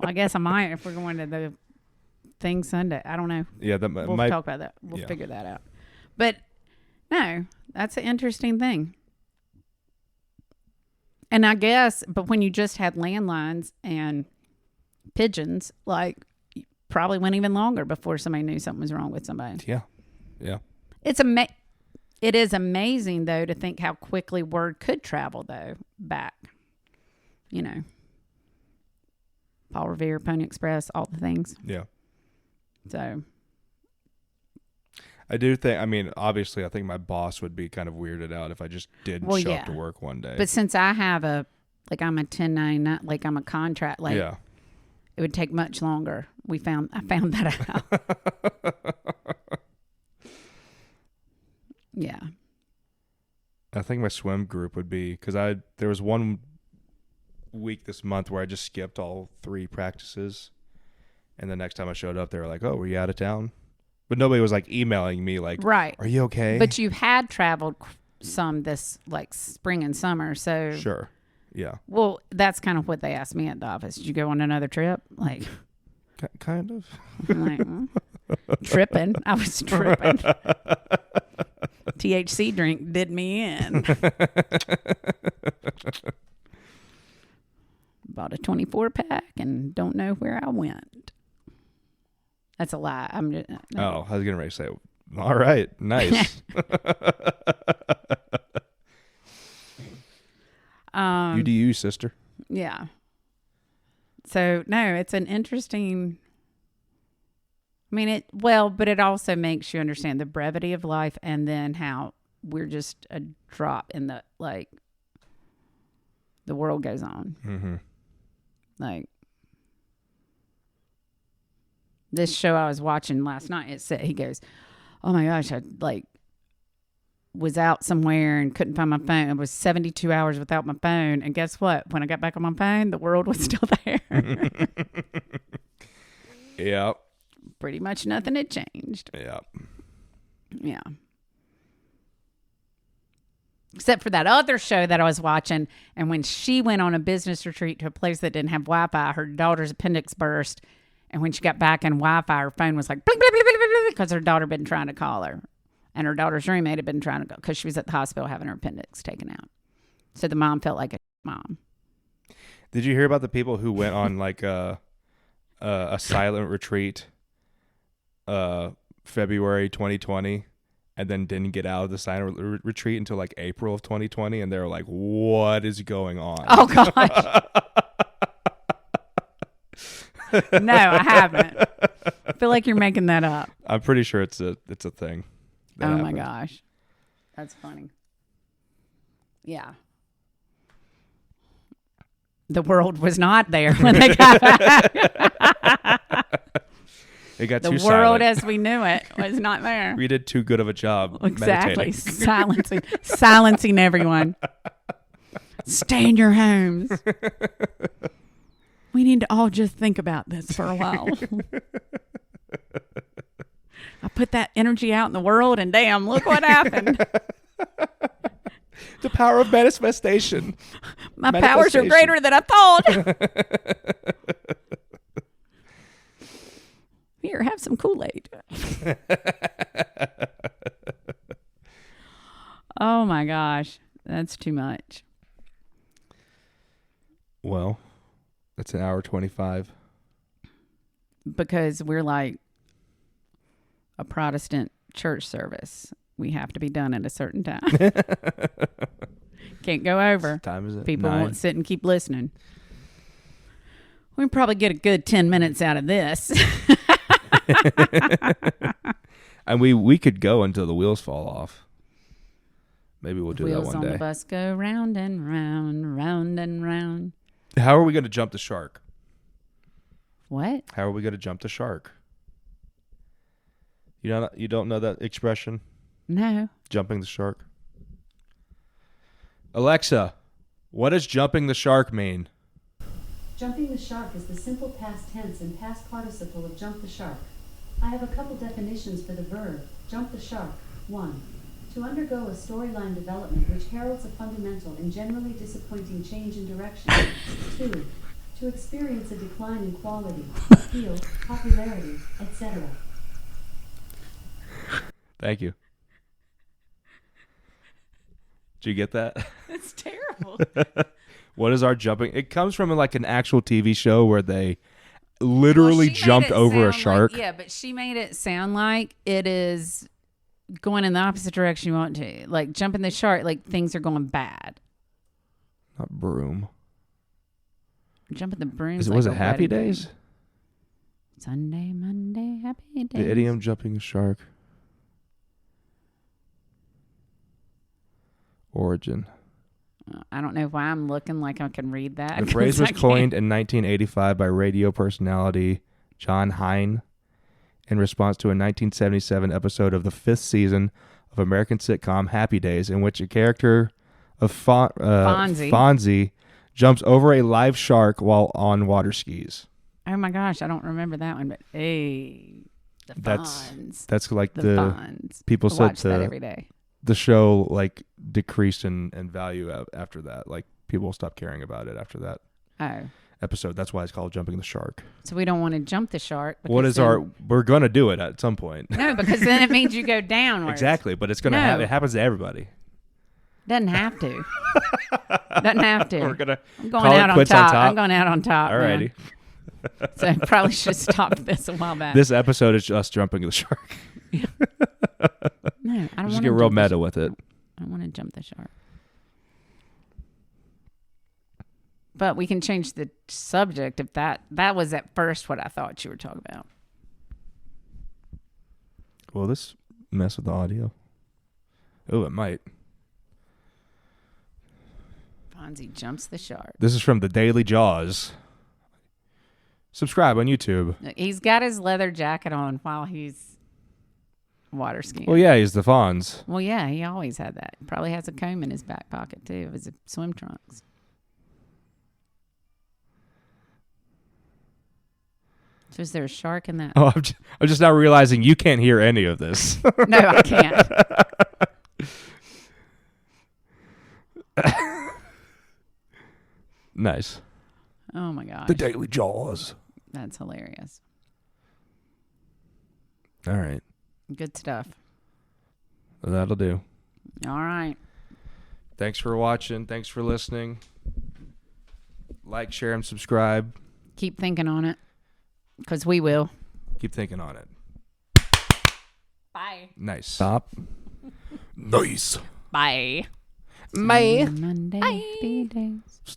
I guess I might if we're going to the thing Sunday. I don't know. Yeah, we'll talk about that. We'll figure that out. But no, that's an interesting thing. And I guess, but when you just had landlines and pigeons, like, probably went even longer before somebody knew something was wrong with somebody. Yeah. Yeah. It is amazing, though, to think how quickly word could travel, though, back. You know, Paul Revere, Pony Express, all the things. Yeah. So I do think, I mean, obviously, I think my boss would be kind of weirded out if I just didn't show up to work one day. But since I have I'm a 1099, like I'm a contract, like yeah. it would take much longer. I found that out. Yeah. I think my swim group would be, because there was one week this month where I just skipped all 3 practices. And the next time I showed up, they were like, oh, were you out of town? But nobody was like emailing me like, right. Are you okay? But you had traveled some this like spring and summer. So sure. Yeah. Well, that's kind of what they asked me at the office. Did you go on another trip? Like, kind of. I'm like, tripping. I was tripping. THC drink did me in. Bought a 24 pack and don't know where I went. That's a lie. I'm just. Oh, I was getting ready to say, all right, nice. You do you, sister. Yeah. So no, it's an interesting. I mean, but it also makes you understand the brevity of life, and then how we're just a drop in the the world goes on. Mm-hmm. Like this show I was watching last night, it said, he goes, oh my gosh, I was out somewhere and couldn't find my phone. It was 72 hours without my phone. And guess what? When I got back on my phone, the world was still there. Yep. Pretty much nothing had changed. Yep. Yeah. Except for that other show that I was watching. And when she went on a business retreat to a place that didn't have Wi-Fi, her daughter's appendix burst. And when she got back in Wi-Fi, her phone was like, bling, bling, bling, bling, bling, because her daughter had been trying to call her. And her daughter's roommate had been trying to go because she was at the hospital having her appendix taken out. So the mom felt like a mom. Did you hear about the people who went on like a silent retreat February 2020 and then didn't get out of the silent retreat until like April of 2020? And they were like, what is going on? Oh, gosh. No, I haven't. I feel like you're making that up. I'm pretty sure it's a thing. Oh my gosh. That's funny. Yeah. The world was not there when they got back. It got the too world silent. As we knew it was not there. We did too good of a job. Exactly. Silencing everyone. Stay in your homes. We need to all just think about this for a while. I put that energy out in the world and damn, look what happened. The power of manifestation. My powers are greater than I thought. Here, have some Kool-Aid. Oh my gosh. That's too much. Well, that's an hour 25. Because we're like a Protestant church service. We have to be done at a certain time. Can't go over. What time is it? People 9? won't sit and keep listening. We can probably get a good 10 minutes out of this. And we could go until the wheels fall off. Maybe we'll do that one day. Wheels on the bus go round and round, round and round. How are we going to jump the shark? What? How are we going to jump the shark? You don't know that expression? No. Jumping the shark. Alexa, what does jumping the shark mean? Jumping the shark is the simple past tense and past participle of jump the shark. I have a couple definitions for the verb, jump the shark. 1. To undergo a storyline development which heralds a fundamental and generally disappointing change in direction. 2. To experience a decline in quality, appeal, popularity, etc. Thank you. Did you get that? It's terrible. What is our jumping? It comes from like an actual TV show where they literally jumped over a shark. Yeah, but she made it sound like it is going in the opposite direction you want to. Like jumping the shark, like things are going bad. Not broom. Jumping the broom. Was it Happy Days? Sunday, Monday, Happy Days. The idiom jumping a shark. Origin. I don't know why I'm looking like I can read that. The phrase was coined in 1985 by radio personality John Hine in response to a 1977 episode of the 5th season of American sitcom Happy Days, in which a character of Fonzie jumps over a live shark while on water skis. Oh my gosh, I don't remember that one, but hey, the Fonz. That's like the Fonz. People said watch that every day. The show like decreased in value after that. Like people stopped caring about it after that episode. That's why it's called Jumping the Shark. So we don't want to jump the shark. We're going to do it at some point. No, because then it means you go downwards. Exactly, but it's going to happen. It happens to everybody. Doesn't have to. Doesn't have to. I'm going out on top. I'm going out on top. Alrighty. So I probably should have stopped this a while back. This episode is just jumping the shark. Yeah. No, I don't want to just get real meta with it. I don't want to jump the shark. But we can change the subject if that was at first what I thought you were talking about. Will this mess with the audio? Oh, it might. Fonzie jumps the shark. This is from the Daily Jaws. Subscribe on YouTube. He's got his leather jacket on while he's water skiing. Well, yeah, he's the Fonz. Well, yeah, he always had that. Probably has a comb in his back pocket, too, of his swim trunks. So is there a shark in that? Oh, I'm just now realizing you can't hear any of this. No, I can't. Nice. Oh, my gosh. The Daily Jaws. That's hilarious. All right. Good stuff. That'll do. All right. Thanks for watching. Thanks for listening. Like, share, and subscribe. Keep thinking on it, because we will. Keep thinking on it. Bye. Nice. Stop. Nice. Bye. Bye. Monday, Bye. days. Stop.